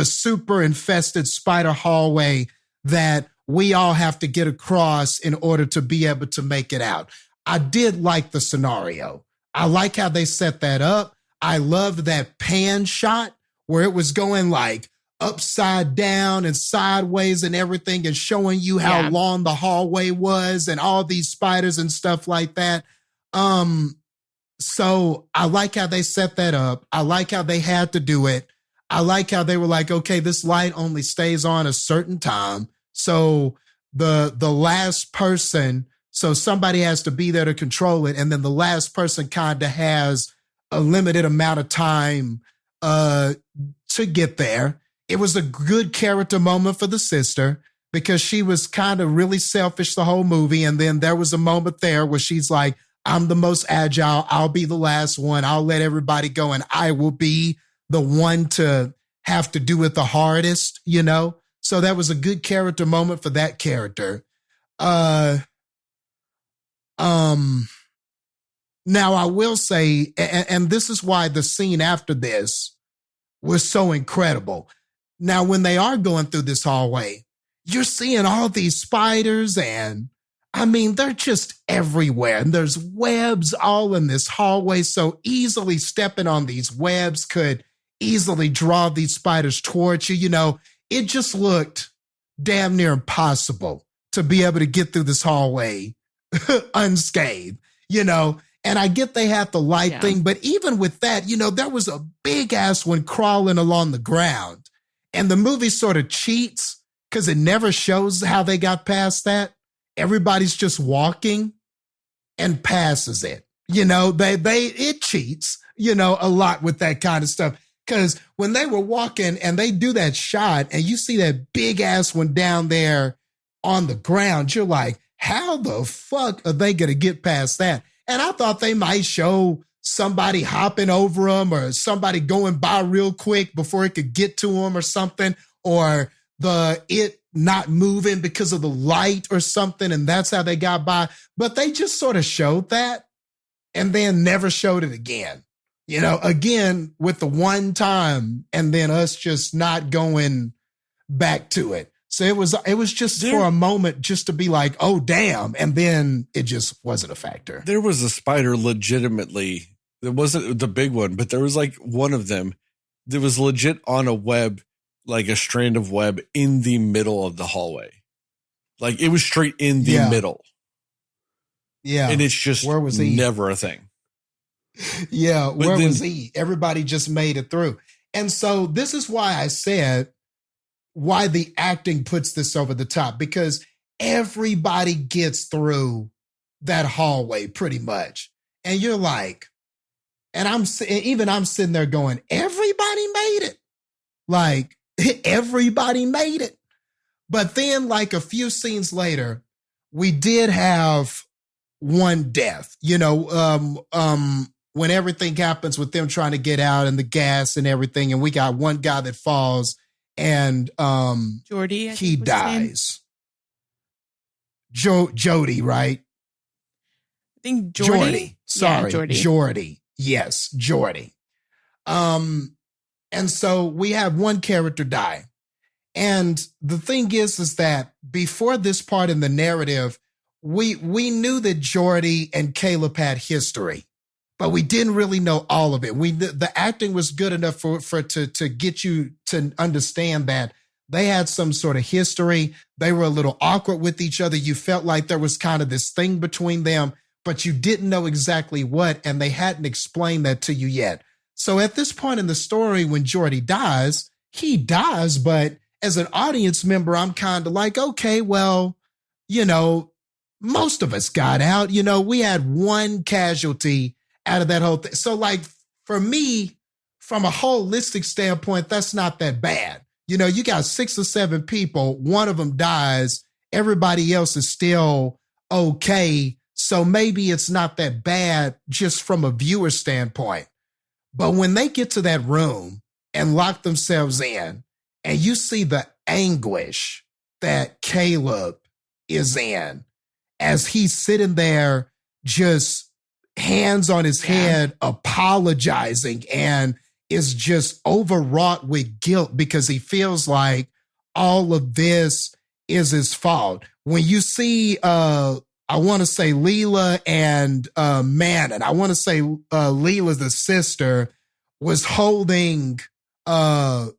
super infested spider hallway that we all have to get across in order to be able to make it out. I did like the scenario. I like how they set that up. I loved that pan shot where it was going like upside down and sideways and everything and showing you how long the hallway was and all these spiders and stuff like that. So I like how they set that up. I like how they had to do it. I like how they were like, okay, this light only stays on a certain time. So the last person, so somebody has to be there to control it. And then the last person kind of has a limited amount of time to get there. It was a good character moment for the sister. because she was kind of really selfish the whole movie. And then there was a moment there where she's like, I'm the most agile. I'll be the last one. I'll let everybody go. And I will be the one to have to do it the hardest, you know? So that was a good character moment for that character. Now I will say, and this is why the scene after this was so incredible. Now, when they are going through this hallway, you're seeing all these spiders, and I mean, they're just everywhere. And there's webs all in this hallway. So easily stepping on these webs could easily draw these spiders towards you. You know, it just looked damn near impossible to be able to get through this hallway unscathed, you know. And I get they had the light thing, but even with that, you know, there was a big ass one crawling along the ground. And the movie sort of cheats because it never shows how they got past that. Everybody's just walking and passes it. You know, it cheats, you know, a lot with that kind of stuff. Because when they were walking and they do that shot and you see that big ass one down there on the ground, you're like, how the fuck are they going to get past that? And I thought they might show somebody hopping over them or somebody going by real quick before it could get to them or something, or it not moving because of the light or something. And that's how they got by. But they just sort of showed that and then never showed it again, you know, again with the one time and then us just not going back to it. So it was just for a moment just to be like, oh, damn. And then it just wasn't a factor. There was a spider legitimately. It wasn't the big one, but there was like one of them that was legit on a web, like a strand of web in the middle of the hallway. Like it was straight in the middle. Yeah. And it's just where was he? Never a thing. Yeah. Where was he? Everybody just made it through. And so this is why I said, why the acting puts this over the top, because everybody gets through that hallway pretty much. And you're like, and I'm sitting there going, everybody made it. Like everybody made it. But then like a few scenes later, we did have one death, you know, when everything happens with them trying to get out and the gas and everything. And we got one guy that falls. And Jordy, he dies. Jody, right? I think Jordy. Sorry, yeah, Jordy. Yes, Jordy. And so we have one character die. And the thing is that before this part in the narrative, we knew that Jordy and Caleb had history, but we didn't really know all of it. The acting was good enough to get you to understand that they had some sort of history. They were a little awkward with each other. You felt like there was kind of this thing between them, but you didn't know exactly what, and they hadn't explained that to you yet. So at this point in the story, when Jordy dies, he dies, but as an audience member, I'm kind of like, okay, well, you know, most of us got out. You know, we had one casualty out of that whole thing. So like for me, from a holistic standpoint, that's not that bad. You know, you got 6 or 7 people, one of them dies, everybody else is still okay. So maybe it's not that bad just from a viewer standpoint. But when they get to that room and lock themselves in and you see the anguish that Caleb is in as he's sitting there just hands on his head, apologizing, and is just overwrought with guilt because he feels like all of this is his fault. When you see, I want to say Leela and Manon, I want to say Leela, the sister, was holding, I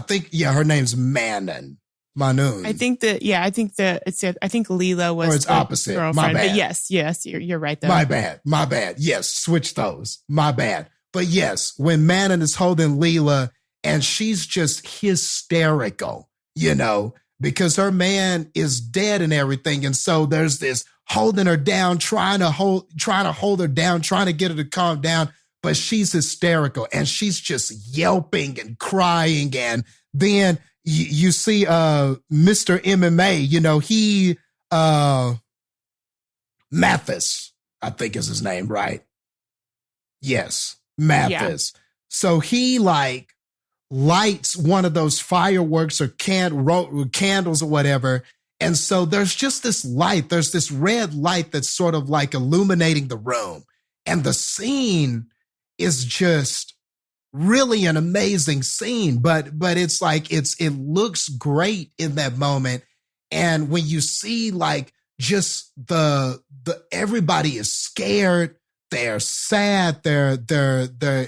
think her name's Manon. Manoon. I think Leela was or it's the opposite. girlfriend. My bad. But yes, you're right though. My bad. Yes, switch those. My bad. But yes, when Manon is holding Leela and she's just hysterical, you know, because her man is dead and everything. And so there's this holding her down, trying to hold her down, trying to get her to calm down. But she's hysterical and she's just yelping and crying. And then you see Mr. MMA, he Mathis, I think is his name, right? Yes, Mathis. Yeah. So he like lights one of those fireworks or candles or whatever. And so there's just this light, there's this red light that's sort of like illuminating the room. And the scene is just really an amazing scene, but it's like it looks great in that moment. And when you see like just the everybody is scared, they're sad, they're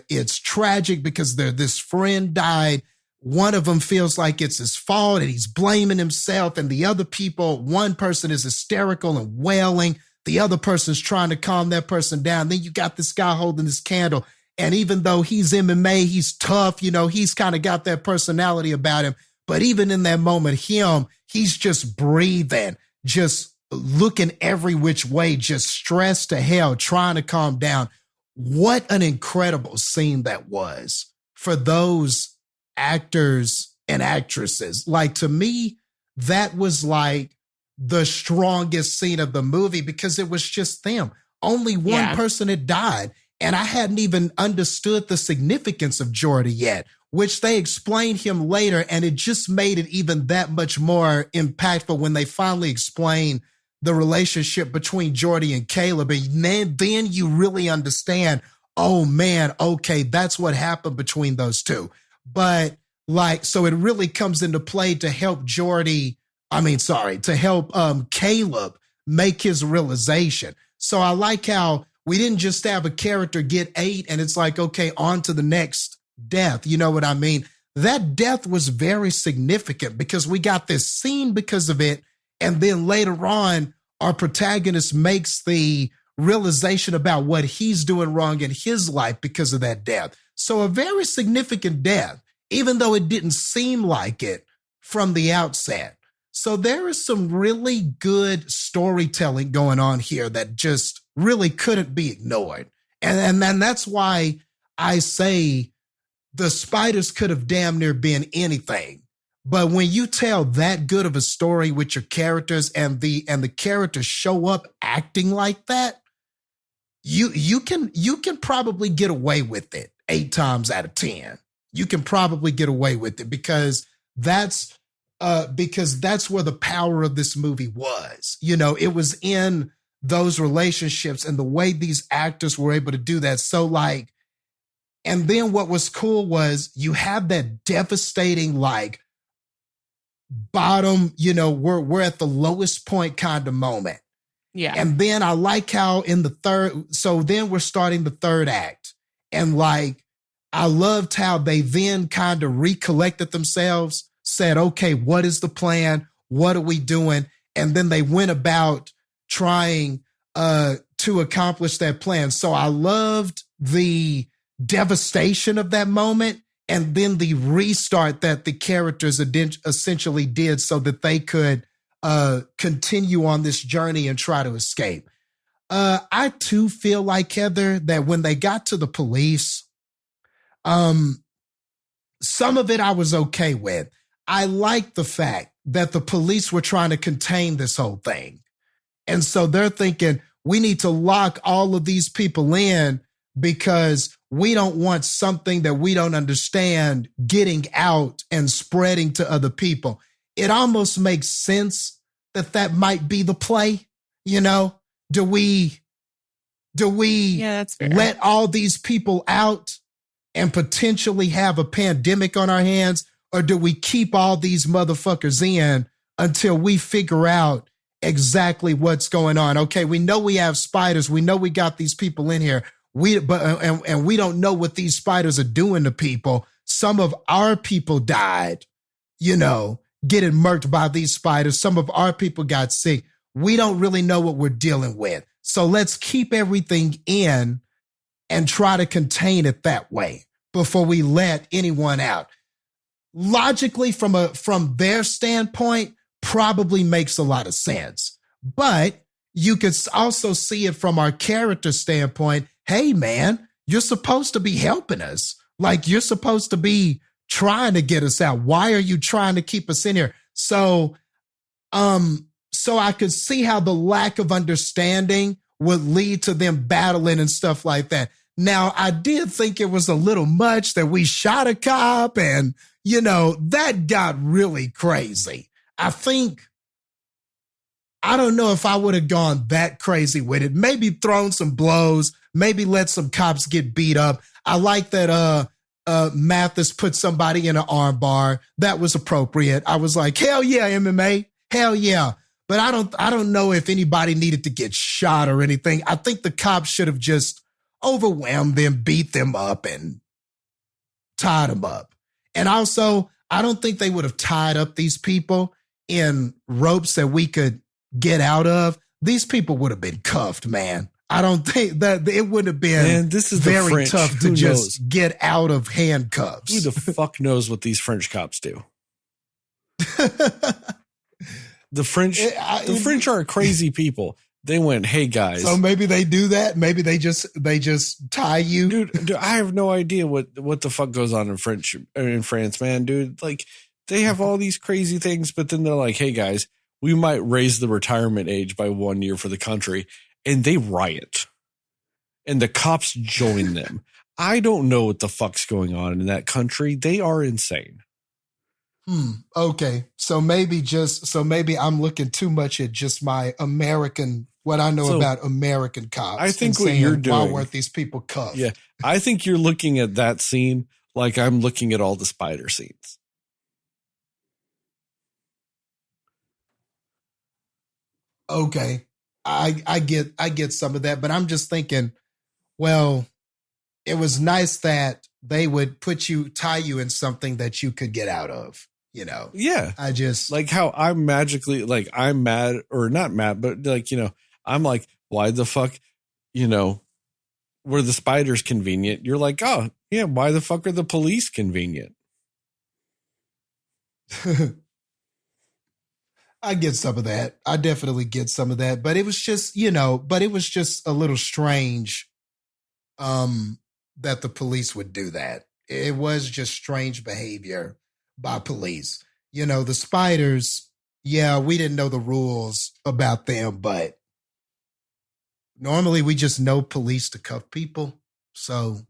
it's tragic because this friend died. One of them feels like it's his fault and he's blaming himself, and the other people, one person is hysterical and wailing, the other person's trying to calm that person down. Then you got this guy holding this candle. And even though he's MMA, he's tough, he's kind of got that personality about him. But even in that moment, he's just breathing, just looking every which way, just stressed to hell, trying to calm down. What an incredible scene that was for those actors and actresses. Like, to me, that was like the strongest scene of the movie because it was just them. Only one person had died. And I hadn't even understood the significance of Jordy yet, which they explained him later. And it just made it even that much more impactful when they finally explained the relationship between Jordy and Caleb. And then you really understand, oh man, okay, that's what happened between those two. But like, so it really comes into play to help to help Caleb make his realization. So I like how we didn't just have a character get 8 and it's like, okay, on to the next death. You know what I mean? That death was very significant because we got this scene because of it. And then later on, our protagonist makes the realization about what he's doing wrong in his life because of that death. So a very significant death, even though it didn't seem like it from the outset. So there is some really good storytelling going on here that just really couldn't be ignored. And then that's why I say the spiders could have damn near been anything. But when you tell that good of a story with your characters and the characters show up acting like that, you can probably get away with it 8 times out of 10. You can probably get away with it because that's where the power of this movie was. It was in those relationships and the way these actors were able to do that. So like, and then what was cool was you have that devastating, like, bottom, we're at the lowest point kind of moment. Yeah. And then I like how in the third, so then we're starting the third act. And like, I loved how they then kind of recollected themselves, said, okay, what is the plan? What are we doing? And then they went about trying to accomplish that plan. So I loved the devastation of that moment and then the restart that the characters essentially did so that they could continue on this journey and try to escape. I too feel like, Heather, that when they got to the police, some of it I was okay with. I liked the fact that the police were trying to contain this whole thing. And so they're thinking, we need to lock all of these people in because we don't want something that we don't understand getting out and spreading to other people. It almost makes sense that might be the play. Do we let all these people out and potentially have a pandemic on our hands? Or do we keep all these motherfuckers in until we figure out exactly what's going on? Okay, we know we have spiders. We know we got these people in here. We don't know what these spiders are doing to people. Some of our people died, getting murked by these spiders. Some of our people got sick. We don't really know what we're dealing with. So let's keep everything in and try to contain it that way before we let anyone out. Logically, from their standpoint, probably makes a lot of sense. But you could also see it from our character standpoint. Hey, man, you're supposed to be helping us. Like, you're supposed to be trying to get us out? Why are you trying to keep us in here? So I could see how the lack of understanding would lead to them battling and stuff like that. Now, I did think it was a little much that we shot a cop and, that got really crazy. I don't know if I would have gone that crazy with it. Maybe thrown some blows, maybe let some cops get beat up. I like that Mathis put somebody in an arm bar. That was appropriate. I was like, hell yeah, MMA. Hell yeah. But I don't know if anybody needed to get shot or anything. I think the cops should have just overwhelmed them, beat them up, and tied them up. And also, I don't think they would have tied up these people in ropes that we could get out of. These people would have been cuffed, man. I don't think that it would have been this is very French. tough to Who just knows? get out of handcuffs. Who the fuck knows what these French cops do? The French are crazy people. They went, hey guys. So maybe they do that. Maybe they just tie you. Dude, I have no idea what the fuck goes on in France, man, dude. Like, they have all these crazy things, but then they're like, hey guys, we might raise the retirement age by 1 year for the country. And they riot. And the cops join them. I don't know what the fuck's going on in that country. They are insane. Okay. So maybe I'm looking too much at just my American, what I know about American cops. I think what you're doing. Why weren't these people cuffed? Yeah. I think you're looking at that scene like I'm looking at all the spider scenes. Okay. I get some of that, but I'm just thinking, well, it was nice that they would tie you in something that you could get out of, Yeah. I just like how I'm magically, like, I'm mad or not mad, but like, I'm like, why the fuck, were the spiders convenient? You're like, oh yeah, why the fuck are the police convenient? I get some of that. I definitely get some of that, but it was just, a little strange that the police would do that. It was just strange behavior by police. The spiders, yeah, we didn't know the rules about them, but normally we just know police to cuff people. So,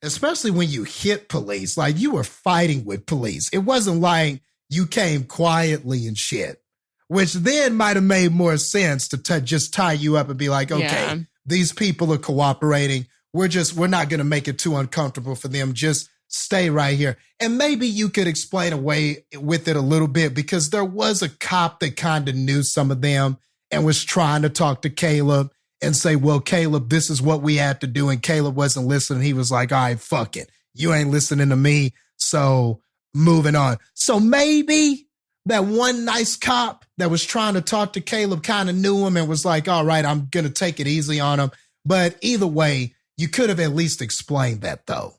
especially when you hit police, like you were fighting with police. It wasn't like you came quietly and shit. Which then might have made more sense to just tie you up and be like, okay, these people are cooperating. We're not going to make it too uncomfortable for them. Just stay right here. And maybe you could explain away with it a little bit because there was a cop that kind of knew some of them and was trying to talk to Caleb and say, well, Caleb, this is what we had to do. And Caleb wasn't listening. He was like, all right, fuck it. You ain't listening to me. So moving on. So maybe that one nice cop that was trying to talk to Caleb kind of knew him and was like, all right, I'm going to take it easy on him. But either way, you could have at least explained that though.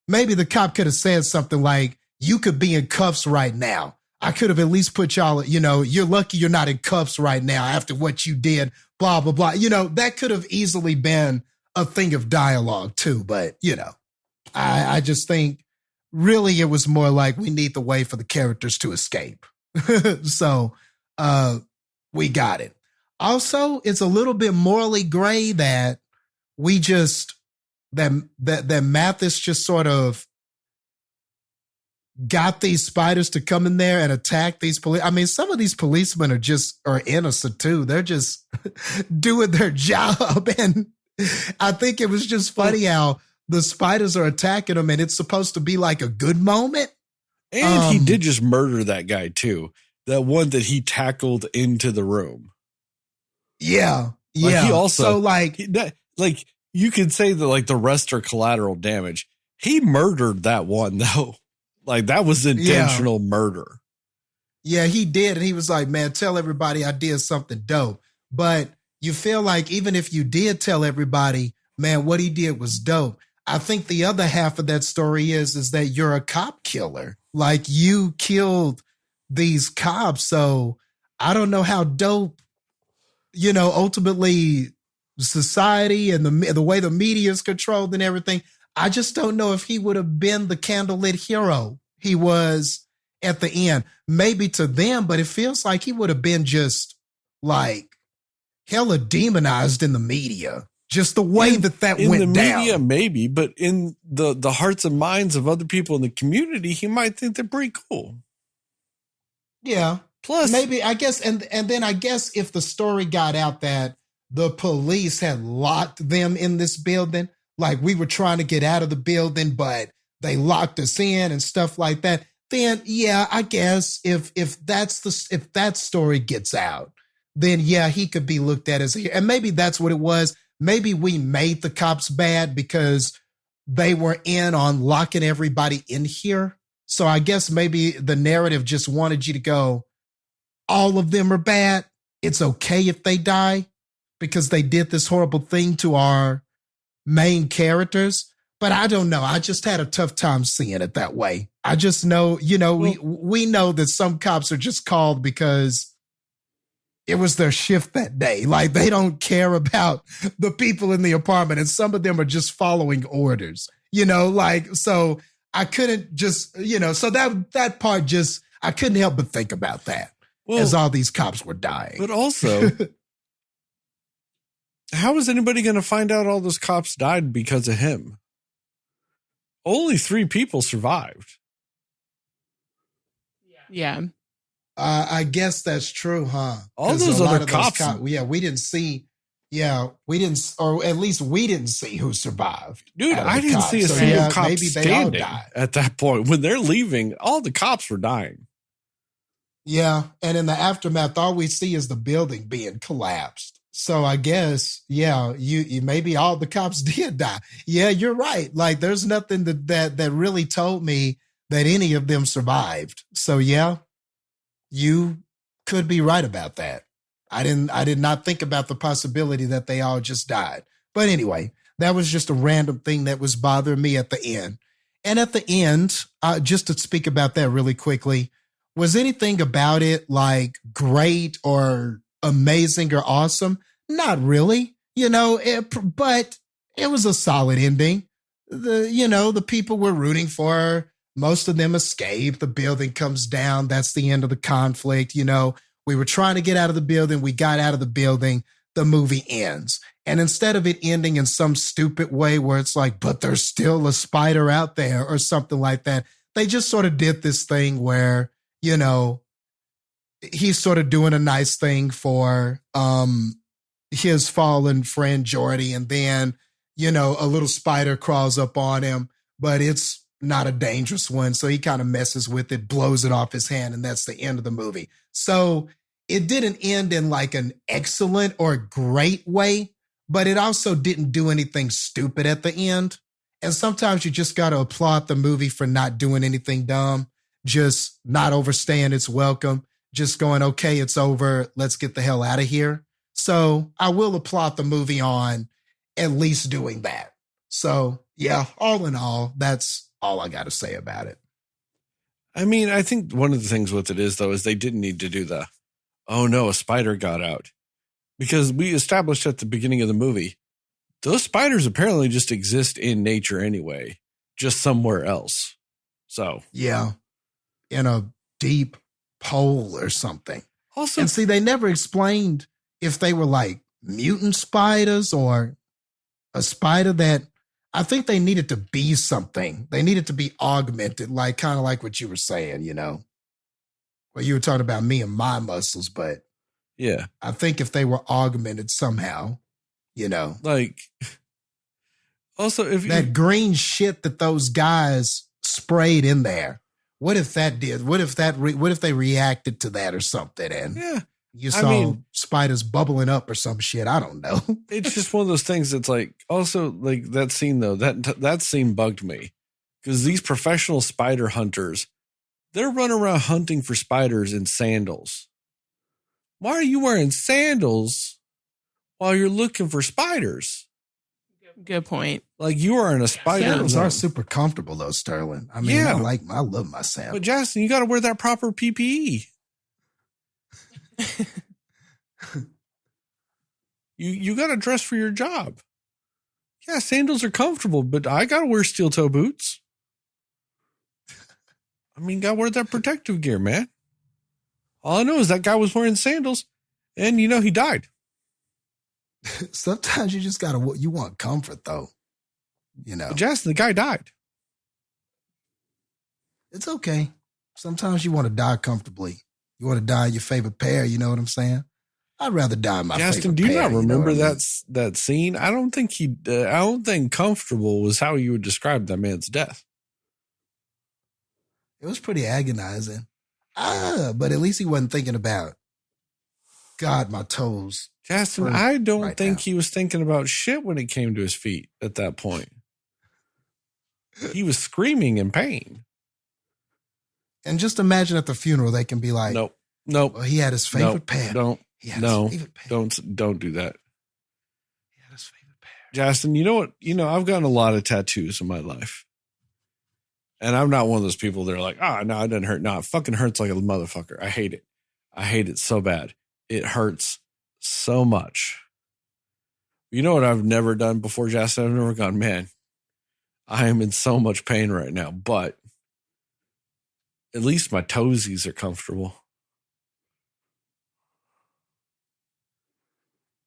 Maybe the cop could have said something like, you could be in cuffs right now. I could have at least put y'all, you're lucky you're not in cuffs right now after what you did, blah, blah, blah. That could have easily been a thing of dialogue too. But, I just think, really, it was more like we need the way for the characters to escape. So we got it. Also, it's a little bit morally gray that that Mathis just sort of got these spiders to come in there and attack these police. I mean, some of these policemen are innocent too. They're just doing their job. And I think it was just funny how the spiders are attacking him and it's supposed to be like a good moment. And he did just murder that guy too. That one that he tackled into the room. Yeah. Like yeah. He also, so like you could say that like the rest are collateral damage. He murdered that one though. Like that was intentional murder. Yeah, he did. And he was like, man, tell everybody I did something dope. But you feel like even if you did tell everybody, man, what he did was dope. I think the other half of that story is that you're a cop killer. Like you killed these cops. So I don't know how dope, ultimately society and the way the media is controlled and everything. I just don't know if he would have been the candlelit hero he was at the end. Maybe to them, but it feels like he would have been just like hella demonized in the media. Just the way that went down. In the media, maybe, but in the hearts and minds of other people in the community, he might think they're pretty cool. Yeah. Plus, maybe, I guess, and then I guess if the story got out that the police had locked them in this building, like we were trying to get out of the building, but they locked us in and stuff like that, then yeah, I guess if that story gets out, then yeah, he could be looked at as a, and maybe that's what it was. Maybe we made the cops bad because they were in on locking everybody in here. So I guess maybe the narrative just wanted you to go, all of them are bad. It's okay if they die because they did this horrible thing to our main characters. But I don't know. I just had a tough time seeing it that way. I just know, we know that some cops are just called because it was their shift that day. Like they don't care about the people in the apartment, and some of them are just following orders, so I couldn't just, so that part just, I couldn't help but think about that as all these cops were dying. But also, how is anybody going to find out all those cops died because of him? Only 3 people survived. Yeah. I guess that's true, huh? All those other cops. We didn't see. Yeah, we didn't, or at least we didn't see who survived. Dude, I didn't see a single cop standing at that point. When they're leaving, all the cops were dying. Yeah, and in the aftermath, all we see is the building being collapsed. So I guess, yeah, you maybe all the cops did die. Yeah, you're right. Like, there's nothing that really told me that any of them survived. So yeah, you could be right about that. I did not think about the possibility that they all just died. But anyway, that was just a random thing that was bothering me at the end. And at the end, just to speak about that really quickly, was anything about it like great or amazing or awesome? Not really, but it was a solid ending. The people we're rooting for, most of them escape. The building comes down. That's the end of the conflict. We were trying to get out of the building. We got out of the building. The movie ends. And instead of it ending in some stupid way where it's like, but there's still a spider out there or something like that, they just sort of did this thing where, he's sort of doing a nice thing for his fallen friend Jordy. And then, a little spider crawls up on him, but it's not a dangerous one. So he kind of messes with it, blows it off his hand, and that's the end of the movie. So it didn't end in like an excellent or great way, but it also didn't do anything stupid at the end. And sometimes you just got to applaud the movie for not doing anything dumb, just not overstaying its welcome, just going, okay, it's over. Let's get the hell out of here. So I will applaud the movie on at least doing that. So yeah, all in all, that's all I got to say about it. I mean, I think one of the things with it is, though, is they didn't need to do oh no, a spider got out. Because we established at the beginning of the movie, those spiders apparently just exist in nature anyway, just somewhere else. So. Yeah, in a deep hole or something. Also, and see, they never explained if they were like mutant spiders or a spider that, I think they needed to be something. They needed to be augmented, like kind of like what you were saying, Well, you were talking about me and my muscles, but yeah, I think if they were augmented somehow, like also if that green shit that those guys sprayed in there, what if that did? What if they reacted to that or something? And yeah, you saw spiders bubbling up or some shit. I don't know. It's just one of those things that's like, also like that scene though, that scene bugged me because these professional spider hunters, they're running around hunting for spiders in sandals. Why are you wearing sandals while you're looking for spiders? Good point. Like you are in a spider. Sandals are super comfortable though, Sterling. I mean, yeah. I love my sandals. But Jastin, you got to wear that proper PPE. You got to dress for your job. Yeah, sandals are comfortable, but I got to wear steel toe boots. I mean, got to wear that protective gear, man. All I know is that guy was wearing sandals and, he died. Sometimes you just gotta, you want comfort though. But Jastin, the guy died. It's okay. Sometimes you want to die comfortably. You want to die in your favorite pair. You know what I'm saying? I'd rather die in my favorite pair. Jastin, do you not remember you know what I mean? that scene? I don't think comfortable was how you would describe that man's death. It was pretty agonizing. But at least he wasn't thinking about, God, my toes. Jastin, I don't right think now. he was thinking about shit when it came to his feet at that point. He was screaming in pain. And just imagine at the funeral, they can be like, Nope. well, he had his favorite pair. He had his favorite pair. Don't do that. He had his favorite pair. Jastin, you know what? I've gotten a lot of tattoos in my life. And I'm not one of those people that are like, no, it doesn't hurt. No, it fucking hurts like a motherfucker. I hate it. I hate it so bad. It hurts so much. You know what I've never done before, Jastin? I've never gone, man, I am in so much pain right now, but at least my toesies are comfortable.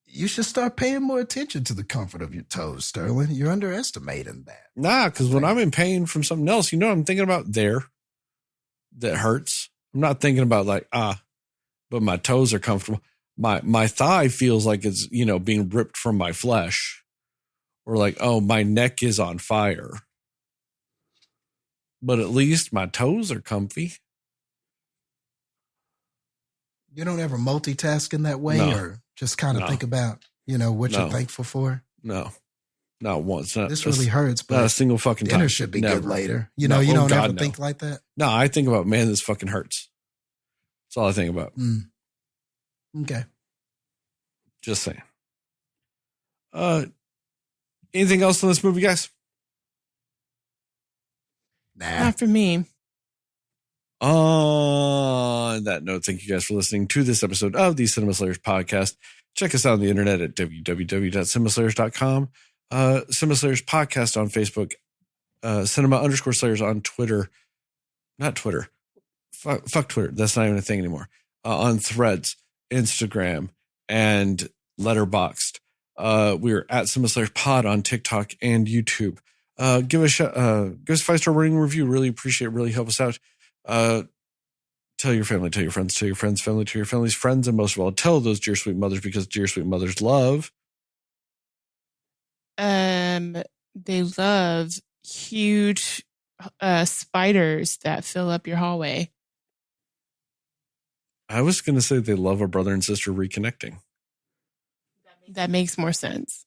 You should start paying more attention to the comfort of your toes, Sterling. You're underestimating that. Nah, because when I'm in pain from something else, you know what I'm thinking about there that hurts? I'm not thinking about but my toes are comfortable. My thigh feels like it's, being ripped from my flesh. Or like, oh, my neck is on fire. But at least my toes are comfy. You don't ever multitask in that way or just kind of think about, what you're thankful for? No, not once. This really hurts, but not a single fucking time. Dinner should be Never. good later. You don't ever think like that? No, I think about, man, this fucking hurts. That's all I think about. Okay. Just saying. Anything else in this movie, guys? Nah. Not for me. On that note, thank you guys for listening to this episode of the Cinema Slayers podcast. Check us out on the internet at www.cinemaslayers.com. Cinema Slayers podcast on Facebook. Cinema_Slayers on Twitter. Not Twitter. Fuck Twitter. That's not even a thing anymore. On Threads, Instagram, and Letterboxd. We're at Cinema Slayers Pod on TikTok and YouTube. Give us a 5-star rating review. Really appreciate it. Really help us out. Tell your family, tell your friends, tell your friends' family, tell your family's friends, and most of all, tell those dear sweet mothers, because dear sweet mothers love. They love huge spiders that fill up your hallway. I was going to say they love a brother and sister reconnecting. That makes more sense.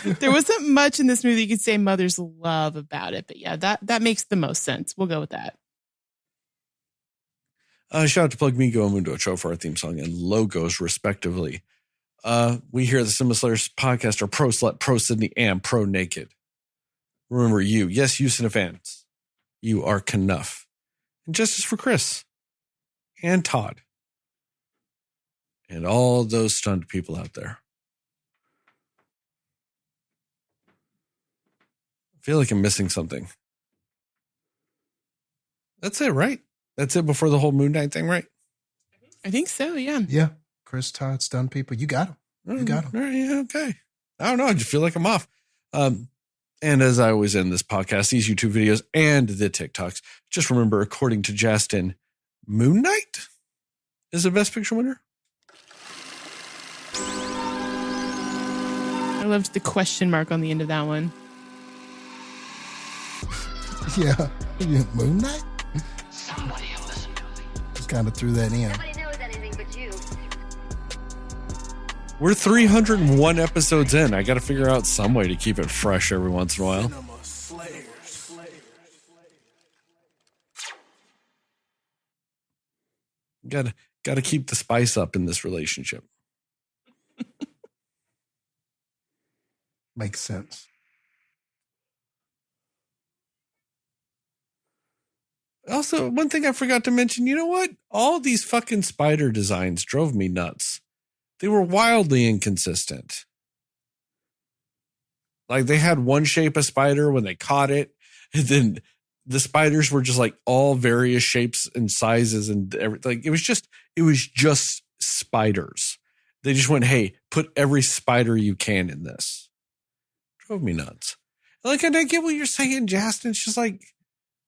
There wasn't much in this movie you could say mothers love about it, but yeah, that makes the most sense. We'll go with that. Shout out to Plug Me, Go, and Mundo Cho for our theme song and logos, respectively. We here at the Cinema Slayers podcast are pro slut, pro Sydney, and pro naked. Remember, you, Cinefans, you are Knuff. And justice for Chris and Todd and all those stunned people out there. I feel like I'm missing something. That's it, right? That's it before the whole Moon Knight thing, right? I think so, yeah. Yeah. Chris, Todd, stunned people. You got them. You got them. All right, yeah, okay. I don't know. I just feel like I'm off. And as I always end this podcast, these YouTube videos and the TikToks, just remember, according to Jastin, Moon Knight is the Best Picture winner. I loved the question mark on the end of that one. Yeah. Moon Knight? Somebody will listen to me. Just kind of threw that in. Nobody knows anything but you. We're 301 episodes in. I got to figure out some way to keep it fresh every once in a while. Got to keep the spice up in this relationship. Makes sense. Also, one thing I forgot to mention, you know what? All these fucking spider designs drove me nuts. They were wildly inconsistent. Like they had one shape of spider when they caught it, and then the spiders were just like all various shapes and sizes and everything. Like, it was just spiders. They just went, hey, put every spider you can in this. Drove me nuts. Like, and I get what you're saying, Jastin. It's just like,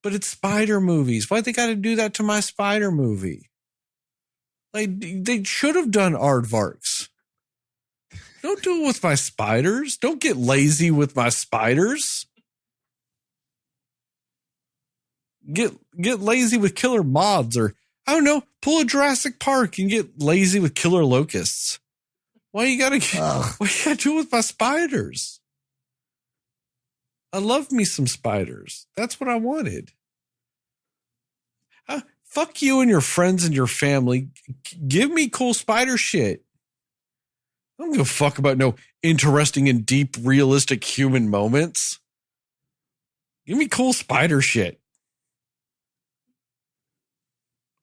but it's spider movies. Why they got to do that to my spider movie? Like, they should have done aardvarks. Don't do it with my spiders. Don't get lazy with my spiders. Get lazy with killer moths, or I don't know, pull a Jurassic Park and get lazy with killer locusts. Why you gotta do it with my spiders? I love me some spiders. That's what I wanted. Fuck you and your friends and your family. Give me cool spider shit. I don't give a fuck about no interesting and deep, realistic human moments. Give me cool spider shit.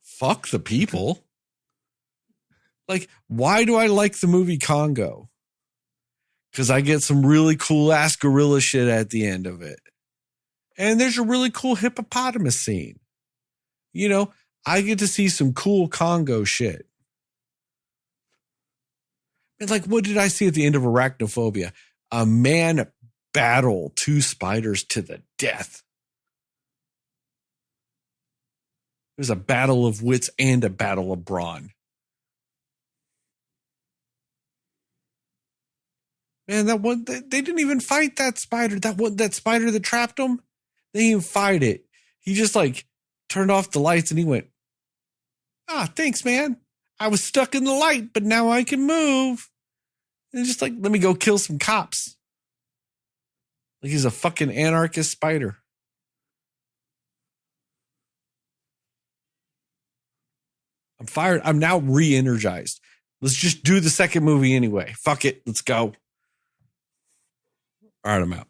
Fuck the people. Like, why do I like the movie Congo? Because I get some really cool ass gorilla shit at the end of it. And there's a really cool hippopotamus scene. You know, I get to see some cool Congo shit. And like, what did I see at the end of Arachnophobia? A man battle two spiders to the death. It was a battle of wits and a battle of brawn. Man, that one, they didn't even fight that spider. That spider that trapped him, they didn't even fight it. He just like turned off the lights and he went, thanks, man. I was stuck in the light, but now I can move. And just like, let me go kill some cops. Like he's a fucking anarchist spider. I'm fired. I'm now re-energized. Let's just do the second movie anyway. Fuck it. Let's go. All right, I'm out.